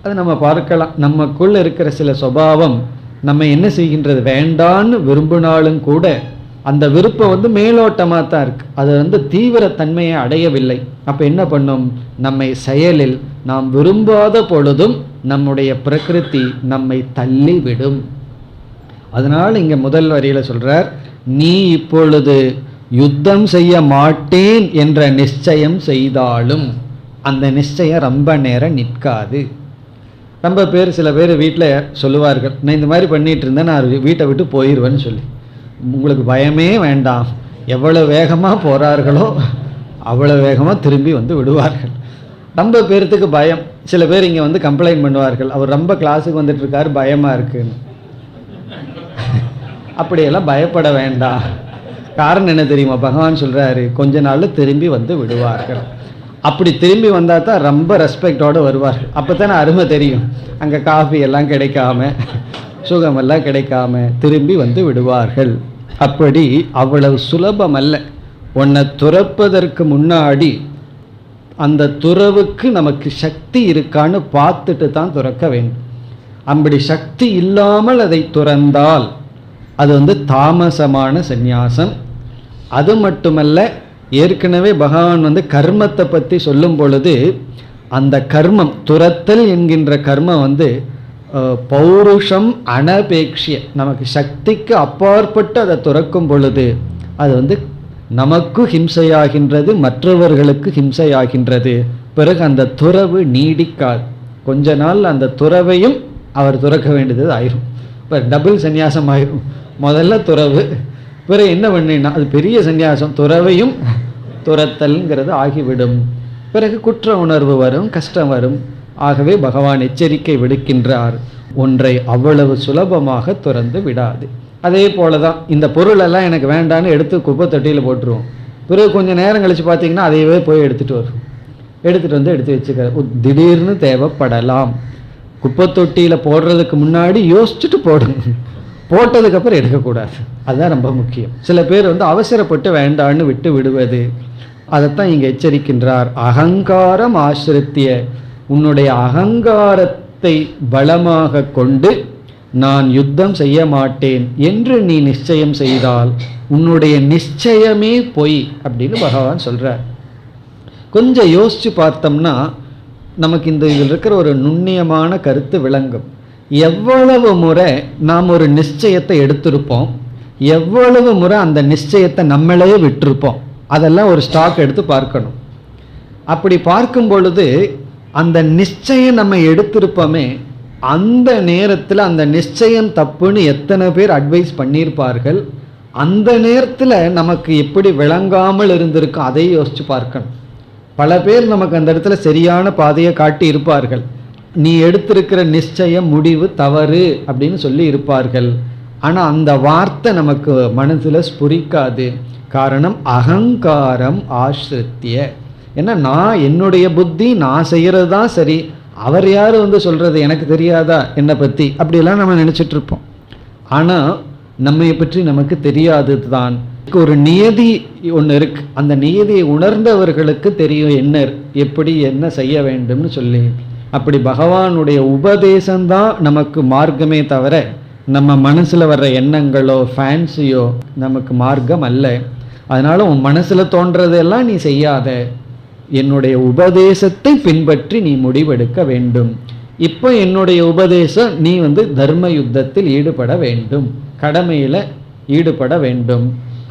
அது நம்ம பார்க்கலாம். நமக்குள்ள இருக்கிற சில சுபாவம் நம்ம என்ன செய்கின்றது, வேண்டான்னு விரும்பினாலும் கூட அந்த விருப்பம் மேலோட்டமாக தான் இருக்கு, அது தீவிரத்தன்மையை அடையவில்லை. அப்போ என்ன பண்ணும், நம்மை செயலில் நாம் விரும்பாத பொழுதும் நம்முடைய பிரகிருதி நம்மை தள்ளிவிடும். அதனால் இங்கே முதல் வரியில் சொல்றார், நீ இப்பொழுது யுத்தம் செய்ய மாட்டேன் என்ற நிச்சயம் செய்தாலும் அந்த நிச்சயம் ரொம்ப நேரம் நிற்காது. ரொம்ப பேர், சில பேர் வீட்டில் சொல்லுவார்கள், நான் இந்த மாதிரி பண்ணிட்டு இருந்தேன், நான் வீட்டை விட்டு போயிடுவேன்னு சொல்லி. உங்களுக்கு பயமே வேண்டாம், எவ்வளோ வேகமாக போகிறார்களோ அவ்வளோ வேகமாக திரும்பி விடுவார்கள். ரொம்ப பேர்த்துக்கு பயம். சில பேர் இங்கே கம்ப்ளைண்ட் பண்ணுவார்கள், அவர் ரொம்ப கிளாஸுக்கு வந்துட்டு இருக்காரு, பயமாக இருக்குன்னு. அப்படியெல்லாம் பயப்பட வேண்டாம். காரணம் என்ன தெரியுமா, பகவான் சொல்கிறாரு, கொஞ்ச நாள் திரும்பி விடுவார்கள். அப்படி திரும்பி வந்தால் தான் ரொம்ப ரெஸ்பெக்டோடு வருவார்கள். அப்போ தானே அருமை தெரியும். அங்கே காஃபி எல்லாம் கிடைக்காம, சுகமெல்லாம் கிடைக்காம திரும்பி விடுவார்கள். அப்படி அவ்வளவு சுலபம் அல்ல. உன்னை துறப்பதற்கு முன்னாடி அந்த துறவுக்கு நமக்கு சக்தி இருக்கான்னு பார்த்துட்டு தான் துறக்க வேண்டும். அப்படி சக்தி இல்லாமல் அதை துறந்தால் அது தாமசமான சந்நியாசம். அது மட்டுமல்ல, ஏற்கனவே பகவான் கர்மத்தை பற்றி சொல்லும் பொழுது, அந்த கர்மம் துரத்தல் என்கின்ற கர்மம் பௌருஷம் அனபேக்ஷிய, நமக்கு சக்திக்கு அப்பாற்பட்டு அதை துறக்கும் பொழுது அது நமக்கு ஹிம்சையாகின்றது, மற்றவர்களுக்கு ஹிம்சையாகின்றது. பிறகு அந்த துறவு நீடிக்காது. கொஞ்ச நாள் அந்த துறவையும் அவர் துறக்க வேண்டியது ஆயிரும். இப்போ டபுள் சந்நியாசம் ஆயிரும். முதல்ல துறவு, பிறகு என்ன பண்ணினா அது பெரிய சந்நியாசம், துறவையும் துரத்தல்ங்கிறது ஆகிவிடும். பிறகு குற்ற உணர்வு வரும், கஷ்டம் வரும். ஆகவே பகவான் எச்சரிக்கை விடுக்கின்றார், ஒன்றை அவ்வளவு சுலபமாக துறந்து விடாது. அதே போல தான் இந்த பொருளெல்லாம் எனக்கு வேண்டான்னு எடுத்து குப்பை தொட்டியில் போட்டுருவோம். பிறகு கொஞ்சம் நேரம் கழித்து பார்த்தீங்கன்னா அதையவே போய் எடுத்துகிட்டு வரும். எடுத்துகிட்டு எடுத்து வச்சுக்கிற திடீர்னு தேவைப்படலாம். குப்பை தொட்டியில் போடுறதுக்கு முன்னாடி யோசிச்சுட்டு போடுங்க, போட்டதுக்கப்புறம் எடுக்கக்கூடாது. அதுதான் ரொம்ப முக்கியம். சில பேர் அவசரப்பட்டு வேண்டான்னு விட்டு விடுவது, அதைத்தான் இங்கே எச்சரிக்கின்றார். அகங்காரம் ஆசிரித்திய, உன்னுடைய அகங்காரத்தை பலமாக கொண்டு நான் யுத்தம் செய்ய மாட்டேன் என்று நீ நிச்சயம் செய்தால் உன்னுடைய நிச்சயமே பொய் அப்படின்னு பகவான் சொல்றார். கொஞ்சம் யோசிச்சு பார்த்தோம்னா நமக்கு இதில் இருக்கிற ஒரு நுண்ணியமான கருத்து விளங்கும். எவ்வளவு முறை நாம் ஒரு நிச்சயத்தை எடுத்திருப்போம், எவ்வளவு முறை அந்த நிச்சயத்தை நம்மளே விட்டுருப்போம், அதெல்லாம் ஒரு ஸ்டாக் எடுத்து பார்க்கணும். அப்படி பார்க்கும் பொழுது அந்த நிச்சயம் நம்ம எடுத்திருப்போமே, அந்த நேரத்தில் அந்த நிச்சயம் தப்புன்னு எத்தனை பேர் அட்வைஸ் பண்ணியிருப்பார்கள், அந்த நேரத்தில் நமக்கு எப்படி விளங்காமல் இருந்திருக்கும் அதை யோசித்து பார்க்கணும். பல பேர் நமக்கு அந்த இடத்துல சரியான பாதையை காட்டி இருப்பார்கள், நீ எடுத்திருக்கிற நிச்சயம் முடிவு தவறு அப்படின்னு சொல்லி இருப்பார்கள். ஆனால் அந்த வார்த்தை நமக்கு மனதில் ஸ்புரிக்காது. காரணம் அகங்காரம் ஆசிரித்திய. ஏன்னா நான் என்னுடைய புத்தி நான் செய்கிறது தான் சரி, அவர் யார் சொல்கிறது எனக்கு தெரியாதா என்னை பற்றி, அப்படியெல்லாம் நம்ம நினச்சிட்டு இருப்போம். ஆனால் நம்மை பற்றி நமக்கு தெரியாதது தான். ஒரு நியதி ஒன்று இருக்கு, அந்த நியதியை உணர்ந்தவர்களுக்கு தெரியும் என்ன எப்படி என்ன செய்ய வேண்டும்னு சொல்லி. அப்படி பகவானுடைய உபதேசம்தான் நமக்கு மார்க்கமே தவிர நம்ம மனசில் வர்ற எண்ணங்களோ ஃபேன்சியோ நமக்கு மார்க்கம் அல்ல. அதனால உன் மனசில் தோன்றதெல்லாம் நீ செய்யாத, என்னுடைய உபதேசத்தை பின்பற்றி நீ முடிவெடுக்க வேண்டும். இப்போ என்னுடைய உபதேசம் நீ தர்ம யுத்தத்தில் ஈடுபட வேண்டும், கடமையில் ஈடுபட வேண்டும்.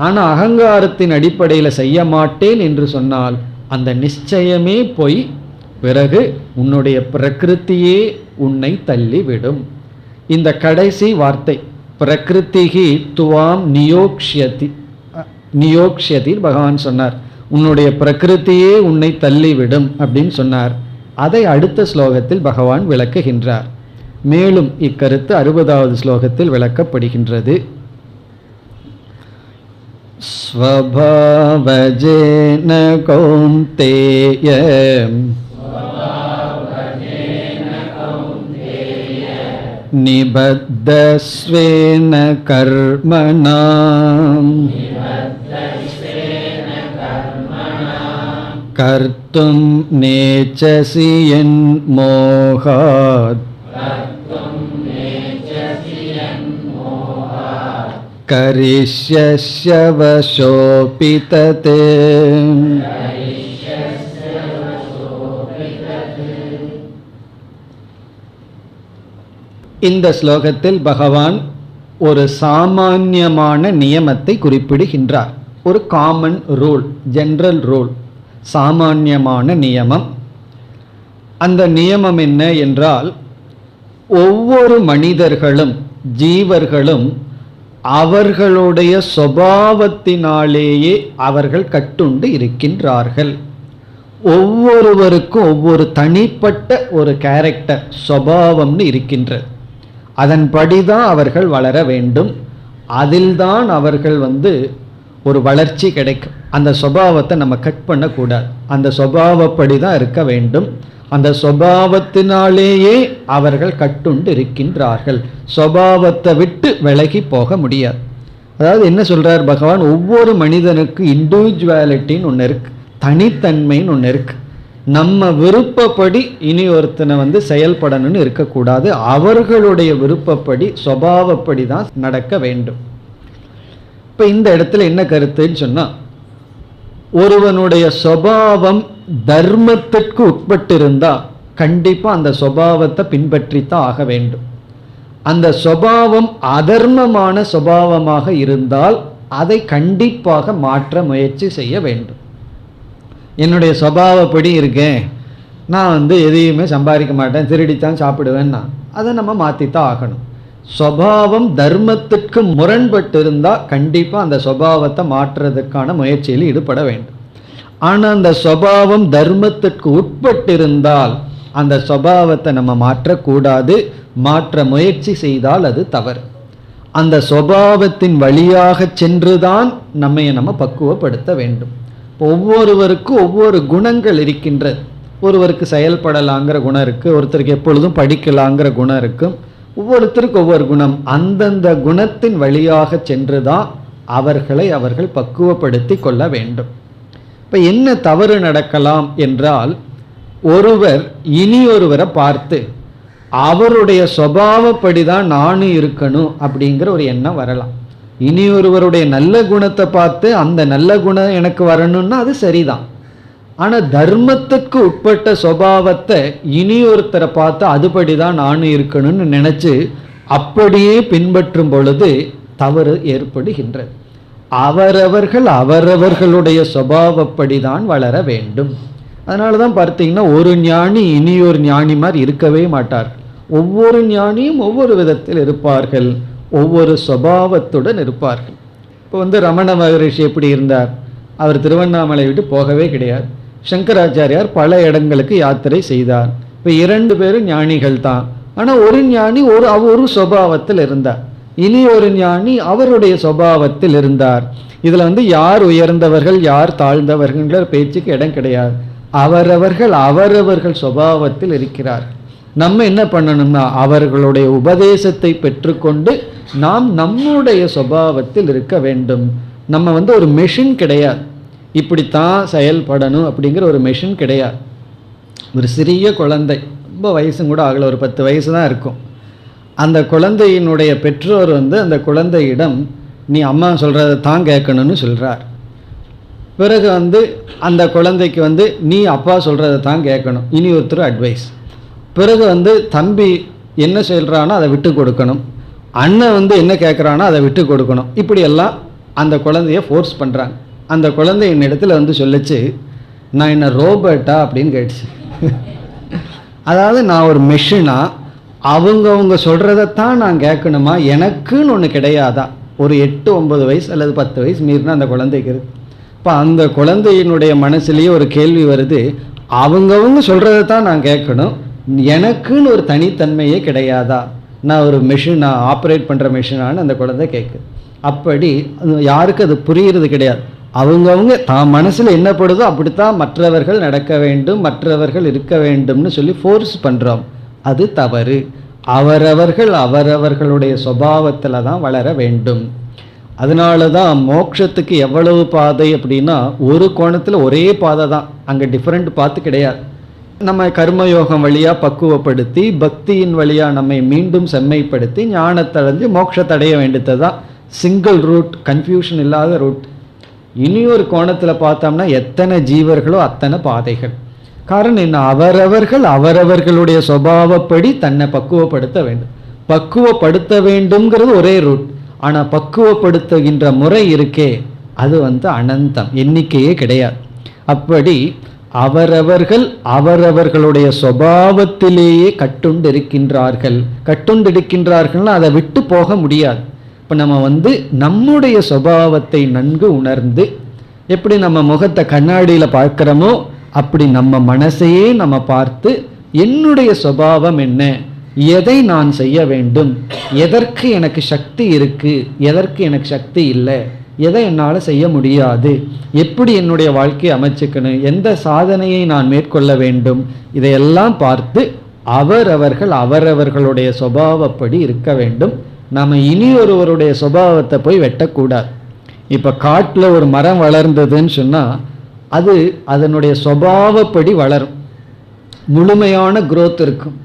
ஆனால் அகங்காரத்தின் அடிப்படையில் செய்ய மாட்டேன் என்று சொன்னால் அந்த நிச்சயமே போய் பிறகு உன்னுடைய பிரகிருத்தியே உன்னை தள்ளிவிடும். இந்த கடைசி வார்த்தை பிரகிருதிஹி துவாம் நியோக்ஷதி பகவான் சொன்னார், உன்னுடைய பிரகிருத்தியே உன்னை தள்ளிவிடும் அப்படின்னு சொன்னார். அதை அடுத்த ஸ்லோகத்தில் பகவான் விளக்குகின்றார். மேலும் இக்கருத்து 60வது ஸ்லோகத்தில் விளக்கப்படுகின்றது. ஸ்வபாவஜேன கௌந்தேய நிபத்தஸ்வேன கர்மணாம் கர்த்தும் நேச்சசி யன்மோகாத் கரிஷ்யஸ்ய வசோபி தத். இந்த ஸ்லோகத்தில் பகவான் ஒரு சாமான்யமான நியமத்தை குறிப்பிடுகின்றார். ஒரு காமன் ரூல், ஜெனரல் ரூல், சாமான்யமான நியமம். அந்த நியமம் என்ன என்றால், ஒவ்வொரு மனிதர்களும் ஜீவர்களும் அவர்களுடைய சுபாவத்தினாலேயே அவர்கள் கட்டுண்டு இருக்கின்றார்கள். ஒவ்வொருவருக்கும் ஒவ்வொரு தனிப்பட்ட ஒரு கேரக்டர் சுபாவம்னு இருக்கின்றது. அதன்படிதான் அவர்கள் வளர வேண்டும். அதில்தான் அவர்கள் ஒரு வளர்ச்சி கிடைக்கும். அந்த சுபாவத்தை நம்ம கட் பண்ணக்கூடாது, அந்த சுபாவப்படி தான் இருக்க வேண்டும். அந்த சுபாவத்தினாலேயே அவர்கள் கட்டுண்டு இருக்கின்றார்கள். சுபாவத்தை விட்டு விலகி போக முடியாது. அதாவது என்ன சொல்றார் பகவான், ஒவ்வொரு மனிதனுக்கு இண்டிவிஜுவாலிட்டின்னு ஒன்று இருக்கு, தனித்தன்மைன்னு ஒன்று இருக்கு. நம்ம விருப்பப்படி இனி ஒருத்தனை செயல்படணும்னு இருக்கக்கூடாது. அவர்களுடைய விருப்பப்படி சுபாவப்படி தான் நடக்க வேண்டும். இப்போ இந்த இடத்துல என்ன கருத்துன்னு சொன்னால், ஒருவனுடைய சுபாவம் தர்மத்திற்கு உட்பட்டிருந்தா கண்டிப்பாக அந்த சுபாவத்தை பின்பற்றித்தான் ஆக வேண்டும். அந்த சுபாவம் அதர்மமான சுபாவமாக இருந்தால் அதை கண்டிப்பாக மாற்ற முயற்சி செய்ய வேண்டும். என்னுடைய சுபாவப்படி இருக்கேன், நான் எதையுமே சம்பாதிக்க மாட்டேன், திருடித்தான் சாப்பிடுவேன்னா அதை நம்ம மாற்றித்தான் ஆகணும். சுபாவம் தர்மத்திற்கு முரண்பட்டு இருந்தால் கண்டிப்பாக அந்த சுபாவத்தை மாற்றுறதுக்கான முயற்சியில் ஈடுபட வேண்டும். ஆனால் அந்த சுபாவம் தர்மத்திற்கு உட்பட்டிருந்தால் அந்த சுபாவத்தை நம்ம மாற்றக்கூடாது. மாற்ற முயற்சி செய்தால் அது தவறு. அந்த சுபாவத்தின் வழியாக சென்றுதான் நம்ம பக்குவப்படுத்த வேண்டும். ஒவ்வொருவருக்கும் ஒவ்வொரு குணங்கள் இருக்கின்றது. ஒருவருக்கு செயல்படலாங்கிற குணம் இருக்குது, ஒருத்தருக்கு எப்பொழுதும் படிக்கலாங்கிற குணம் இருக்கும். ஒவ்வொருத்தருக்கு ஒவ்வொரு குணம். அந்தந்த குணத்தின் வழியாக சென்றுதான் அவர்கள் பக்குவப்படுத்தி கொள்ள வேண்டும். இப்போ என்ன தவறு நடக்கலாம் என்றால், ஒருவர் இனி ஒருவரை பார்த்து அவருடைய சுபாவப்படி தான் நானும் இருக்கணும் அப்படிங்கிற ஒரு எண்ணம் வரலாம். இனி ஒருவருடைய நல்ல குணத்தை பார்த்து அந்த நல்ல குணம் எனக்கு வரணும்னா அது சரிதான். ஆனால் தர்மத்துக்கு உட்பட்ட சுபாவத்தை இனி ஒருத்தரை பார்த்து அதுபடி தான் நானும் இருக்கணும்னு நினச்சி அப்படியே பின்பற்றும் பொழுது தவறு ஏற்படுகின்றது. அவரவர்களுடைய சுபாவப்படி தான் வளர வேண்டும். அதனால தான் பார்த்தீங்கன்னா ஒரு ஞானி இனி ஒரு ஞானி மாதிரி இருக்கவே மாட்டார்கள். ஒவ்வொரு ஞானியும் ஒவ்வொரு விதத்தில் இருப்பார்கள், ஒவ்வொரு சுபாவத்துடன் இருப்பார்கள். இப்போ ரமண மகரிஷி எப்படி இருந்தார்? அவர் திருவண்ணாமலை விட்டு போகவே கிடையாது. சங்கராச்சாரியார் பல இடங்களுக்கு யாத்திரை செய்தார். இப்போ 2 பேரும் ஞானிகள் தான். ஆனால் ஒரு ஞானி ஒரு சுபாவத்தில் இருந்தார், இனி ஒரு ஞானி அவருடைய சுபாவத்தில் இருந்தார். இதில் வந்து யார் உயர்ந்தவர்கள் யார் தாழ்ந்தவர்கள்ங்கிற பேச்சுக்கு இடம் கிடையாது. அவரவர்கள் அவரவர்கள் சுபாவத்தில் இருக்கிறார்கள். நம்ம என்ன பண்ணணும்னா அவர்களுடைய உபதேசத்தை பெற்றுக்கொண்டு நாம் நம்முடைய சுபாவத்தில் இருக்க வேண்டும். நம்ம வந்து ஒரு மெஷின் கிடையாது, இப்படித்தான் செயல்படணும் அப்படிங்கிற ஒரு மெஷின் கிடையாது. ஒரு சிறிய குழந்தை, ரொம்ப வயசும் கூட ஆகலை, ஒரு 10 வயசு தான் இருக்கும். அந்த குழந்தையினுடைய பெற்றோர் வந்து அந்த குழந்தையிடம் நீ அம்மா சொல்கிறத தான் கேட்கணும்னு சொல்கிறார். பிறகு வந்து அந்த குழந்தைக்கு வந்து நீ அப்பா சொல்கிறத தான் கேட்கணும், இனி ஒருத்தர் அட்வைஸ். பிறகு வந்து தம்பி என்ன சொல்கிறானோ அதை விட்டு கொடுக்கணும், அண்ணன் வந்து என்ன கேட்குறானோ அதை விட்டு கொடுக்கணும். இப்படியெல்லாம் அந்த குழந்தைய ஃபோர்ஸ் பண்ணுறாங்க. அந்த குழந்தை என்னிடத்துல வந்து சொல்லிச்சு, நான் என்ன ரோபோட்டா அப்படின்னு கேட்டுச்சு. அதாவது நான் ஒரு மெஷினா, அவங்கவுங்க சொல்கிறதைத்தான் நான் கேட்கணுமா, எனக்குன்னு ஒன்று கிடையாதா? ஒரு 8-9 வயசு அல்லது 10 வயசு மீறினா அந்த குழந்தைக்கு இருக்கு. இப்போ அந்த குழந்தையினுடைய மனசுலேயே ஒரு கேள்வி வருது, அவங்கவுங்க சொல்கிறத தான் நான் கேட்கணும், எனக்குன்னு ஒரு தனித்தன்மையே கிடையாதா? நான் ஒரு மெஷினா, ஆப்ரேட் பண்ணுற மெஷினான்னு அந்த குழந்தை கேட்குது. அப்படி யாருக்கு அது புரிகிறது கிடையாது. அவங்கவுங்க தான் மனசில் என்ன படுதோ அப்படித்தான் மற்றவர்கள் நடக்க வேண்டும், மற்றவர்கள் இருக்க வேண்டும்னு சொல்லி ஃபோர்ஸ் பண்ணுறோம். அது தவறு. அவரவர்கள் அவரவர்களுடைய சுபாவத்தில் தான் வளர வேண்டும். அதனால தான் மோட்சத்துக்கு எவ்வளவு பாதை அப்படின்னா, ஒரு கோணத்தில் ஒரே பாதை தான், அங்கே டிஃப்ரெண்ட் பாத்து கிடையாது. நம்ம கர்மயோகம் வழியாக பக்குவப்படுத்தி பக்தியின் வழியாக நம்மை மீண்டும் செம்மைப்படுத்தி ஞானத்தடைஞ்சு மோட்சத்தடைய வேண்டியது தான் சிங்கிள் ரூட், கன்ஃபியூஷன் இல்லாத ரூட். இனி ஒரு கோணத்தில் பார்த்தோம்னா எத்தனை ஜீவர்களோ அத்தனை பாதைகள். காரணம் என்ன? அவரவர்கள் அவரவர்களுடைய சுபாவப்படி தன்னை பக்குவப்படுத்த வேண்டும். பக்குவப்படுத்த வேண்டும்ங்கிறது ஒரே ரூட், ஆனால் பக்குவப்படுத்துகின்ற முறை இருக்கே அது வந்து அனந்தம், எண்ணிக்கையே கிடையாது. அப்படி அவரவர்கள் அவரவர்களுடைய சுபாவத்திலேயே கட்டுண்டிருக்கின்றார்கள். கட்டுண்டிருக்கின்றார்கள்னா அதை விட்டு போக முடியாது. இப்போ நம்ம வந்து நம்முடைய சுபாவத்தை நன்கு உணர்ந்து, எப்படி நம்ம முகத்தை கண்ணாடியில் பார்க்குறோமோ அப்படி நம்ம மனசையே நம்ம பார்த்து, என்னுடைய சுபாவம் என்ன, எதை நான் செய்ய வேண்டும், எதற்கு எனக்கு சக்தி இருக்கு, எதற்கு எனக்கு சக்தி இல்லை, எதை என்னால் செய்ய முடியாது, எப்படி என்னுடைய வாழ்க்கையை அமைச்சுக்கணும், எந்த சாதனையை நான் மேற்கொள்ள வேண்டும், இதையெல்லாம் பார்த்து அவரவர்கள் அவரவர்களுடைய சுபாவப்படி இருக்க வேண்டும். நம்ம இனி ஒருவருடைய சுபாவத்தை போய் வெட்டக்கூடாது. இப்போ காட்டில் ஒரு மரம் வளர்ந்ததுன்னு சொன்னால் அது அதனுடைய சுபாவப்படி வளரும், முழுமையான growth இருக்கும்.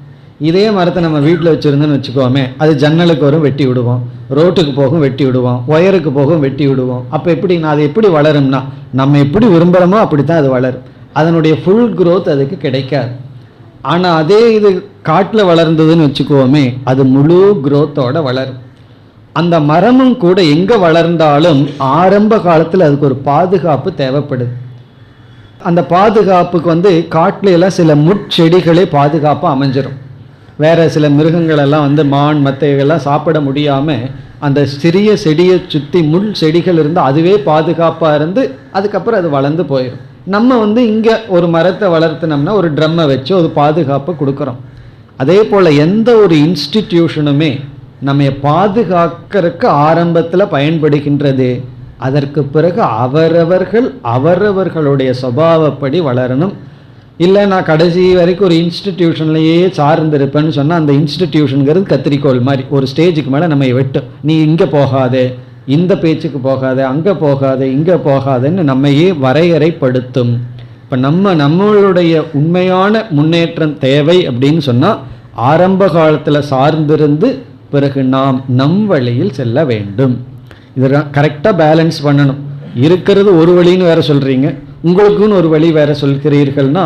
இதே மரத்தை நம்ம வீட்டில் வச்சுருந்தோன்னு வச்சுக்கோமே, அது ஜன்னலுக்கு வரும் வெட்டி விடுவோம், ரோட்டுக்கு போகும் வெட்டி விடுவோம், ஒயருக்கு போகும் வெட்டி விடுவோம். அப்போ எப்படி அது எப்படி வளரும்னா, நம்ம எப்படி விரும்புகிறோமோ அப்படி தான் அது வளரும். அதனுடைய ஃபுல் growth அதுக்கு கிடைக்காது. ஆனால் அதே இது காட்டில் வளர்ந்ததுன்னு வச்சுக்கோமே, அது முழு growthோட வளரும். அந்த மரமும் கூட எங்கே வளர்ந்தாலும் ஆரம்ப காலத்தில் அதுக்கு ஒரு பாதுகாப்பு தேவைப்படுது. அந்த பாதுகாப்புக்கு வந்து காட்டில எல்லாம் சில முட்செடிகளே பாதுகாப்பாக அமைஞ்சிரும். வேறு சில மிருகங்களெல்லாம் வந்து மான் மத்தைகள்லாம் சாப்பிட முடியாமல் அந்த சிறிய செடியை சுற்றி முள் செடிகள் இருந்தால் அதுவே பாதுகாப்பாக இருந்து அதுக்கப்புறம் அது வளர்ந்து போயிடும். நம்ம வந்து இங்கே ஒரு மரத்தை வளர்த்தினோம்னா ஒரு ட்ரம்மை வச்சு ஒரு பாதுகாப்பு கொடுக்குறோம். அதே போல் எந்த ஒரு இன்ஸ்டிடியூஷனுமே நம்ம பாதுகாக்கிறதுக்கு ஆரம்பத்தில் பயன்படுகின்றது. அதற்கு பிறகு அவரவர்கள் அவரவர்களுடைய சுபாவப்படி வளரணும். இல்லை நான் கடைசி வரைக்கும் ஒரு இன்ஸ்டிடியூஷன்லையே சார்ந்திருப்பேன்னு சொன்னால் அந்த இன்ஸ்டிடியூஷனுங்கிறது கத்திரிக்கோள் மாதிரி ஒரு ஸ்டேஜுக்கு மேலே நம்ம வெட்டும். நீ இங்கே போகாதே, இந்த பேச்சுக்கு போகாதே, அங்கே போகாதே, இங்கே போகாதேன்னு நம்மையே வரையறைப்படுத்தும். இப்போ நம்மளுடைய உண்மையான முன்னேற்றம் தேவை அப்படின்னு சொன்னால் ஆரம்ப காலத்தில் சார்ந்திருந்து பிறகு நாம் நம் வழியில் செல்ல வேண்டும். இதை கரெக்டாக பேலன்ஸ் பண்ணணும். இருக்கிறது ஒரு வழின்னு வேற சொல்கிறீங்க, உங்களுக்குன்னு ஒரு வழி வேற சொல்கிறீர்கள்னா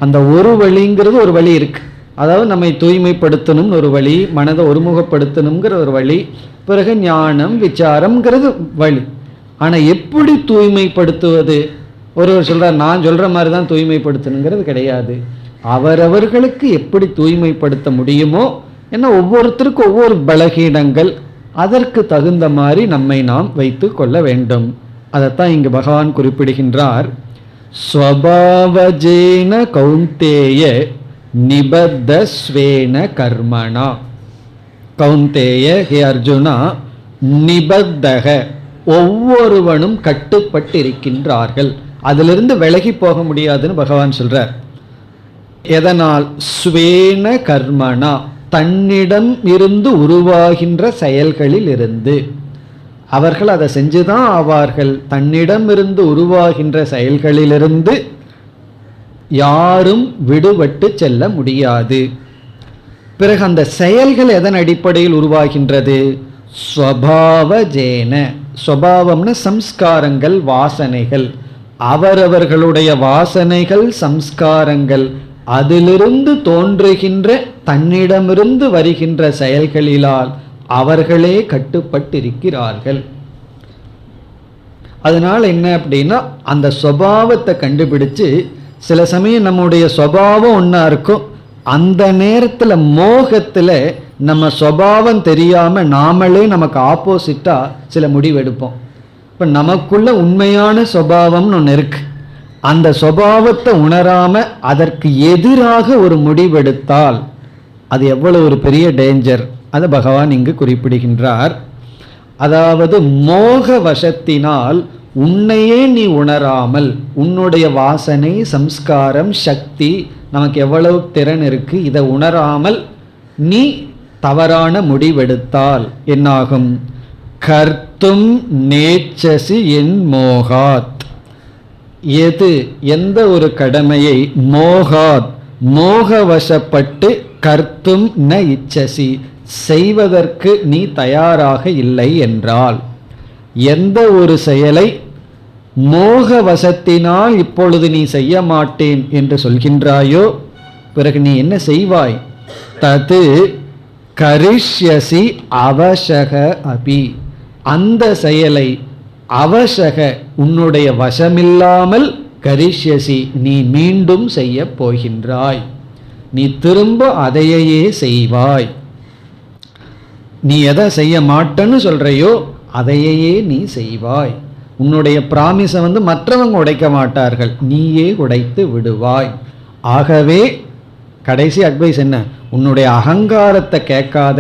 அந்த ஒரு வழிங்கிறது ஒரு வழி இருக்குது. அதாவது நம்மை தூய்மைப்படுத்தணும்னு ஒரு வழி, மனதை ஒருமுகப்படுத்தணுங்கிற ஒரு வழி, பிறகு ஞானம் விசாரம்ங்கிறது வழி. ஆனால் எப்படி தூய்மைப்படுத்துவது? ஒருவர் சொல்கிறார் நான் சொல்கிற மாதிரி தான் தூய்மைப்படுத்தணுங்கிறது கிடையாது. அவரவர்களுக்கு எப்படி தூய்மைப்படுத்த முடியுமோ, ஏன்னா ஒவ்வொருத்தருக்கும் ஒவ்வொரு பலகீனங்கள், அதற்கு தகுந்த மாதிரி நம்மை நாம் வைத்து கொள்ள வேண்டும். அதைத்தான் இங்கு பகவான் குறிப்பிடுகின்றார். ஸ்வபாவஜேன கௌந்தேய நிபத்த ஸ்வேன கர்மணா. கௌந்தேய, ஹே அர்ஜுனா, நிபத்தக, ஒவ்வொருவனும் கட்டுப்பட்டிருக்கின்றார்கள். அதிலிருந்து விலகி போக முடியாதுன்னு பகவான் சொல்றார். எதனால்? ஸ்வேன கர்மனா, தன்னிடம் இருந்து உருவாகின்ற செயல்களில் இருந்து. அவர்கள் அதை செஞ்சுதான் ஆவார்கள். தன்னிடம் இருந்து உருவாகின்ற செயல்களிலிருந்து யாரும் விடுபட்டு செல்ல முடியாது. பிறகு அந்த செயல்கள் எதன் அடிப்படையில் உருவாகின்றது? ஸ்வபாவஜேன. ஸ்வபாவம்னு சம்ஸ்காரங்கள், வாசனைகள். அவரவர்களுடைய வாசனைகள், சம்ஸ்காரங்கள், அதிலிருந்து தோன்றுகின்ற தன்னிடமிருந்து வருகின்ற செயல்களிலால் அவர்களே கட்டுப்பட்டிருக்கிறார்கள். அதனால என்ன அப்படின்னா, அந்த சுபாவத்தை கண்டுபிடிச்சு, சில சமயம் நம்முடைய சுபாவம் ஒன்றா இருக்கும், அந்த நேரத்தில் மோகத்தில் நம்ம சுபாவம் தெரியாமல் நாமளே நமக்கு ஆப்போசிட்டாக சில முடிவெடுப்போம். இப்போ நமக்குள்ள உண்மையான சுபாவம்னு ஒன்று இருக்கு, அந்த சுபாவத்தை உணராம அதற்கு எதிராக ஒரு முடிவெடுத்தால் அது எவ்வளவு ஒரு பெரிய டேஞ்சர், அதை பகவான் இங்கு குறிப்பிடுகின்றார். அதாவது மோக வசத்தினால் உன்னையே நீ உணராமல், உன்னுடைய வாசனை, சம்ஸ்காரம், சக்தி, நமக்கு எவ்வளவு திறன் இருக்கு, இதை உணராமல் நீ தவறான முடிவெடுத்தால் என்னாகும்? கர்த்தும் நேச்சசி என் மோகாத். எந்த ஒரு கடமையை மோகாத், மோகவசப்பட்டு, கர்த்தும் ந இச்சசி, செய்வதற்கு நீ தயாராக இல்லை என்றால், எந்த ஒரு செயலை மோகவசத்தினால் இப்பொழுது நீ செய்ய மாட்டேன் என்று சொல்கின்றாயோ, பிறகு நீ என்ன செய்வாய்? தது கரிஷ்யசி அவசக அபி, அந்த செயலை அவசக, உன்னுடைய வசமில்லாமல், கரிஷ்யசி, நீ மீண்டும் செய்ய போகின்றாய். நீ திரும்ப அதையே செய்வாய். நீ எதை செய்ய மாட்டேன்னு சொல்றையோ அதையே நீ செய்வாய். உன்னுடைய பிராமிஸை மற்றவங்க உடைக்க மாட்டார்கள், நீயே உடைத்து விடுவாய். ஆகவே கடைசி அட்வைஸ் என்ன? உன்னுடைய அகங்காரத்தை கேட்காத,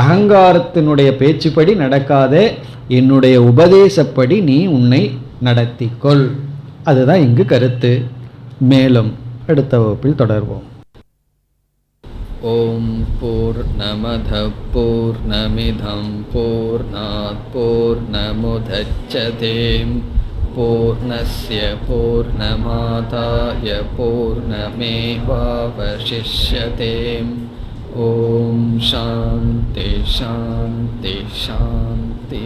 அகங்காரத்தினுடைய பேச்சுப்படி நடக்காத, என்னுடைய உபதேசப்படி நீ உன்னை நடத்திக்கொள். அதுதான் இங்கு கருத்து. மேலும் அடுத்த வகுப்பில் தொடர்வோம். ஓம் பூர்ணமத பூர்ணமிதம் பூர்ணாத் பூர்ணமுதச்யதே பூர்ணஸ்ய பூர்ணமாதாய பூர்ணமேவாவசிஷ்யதே. ஓம் சாந்தி சாந்தி சாந்தி.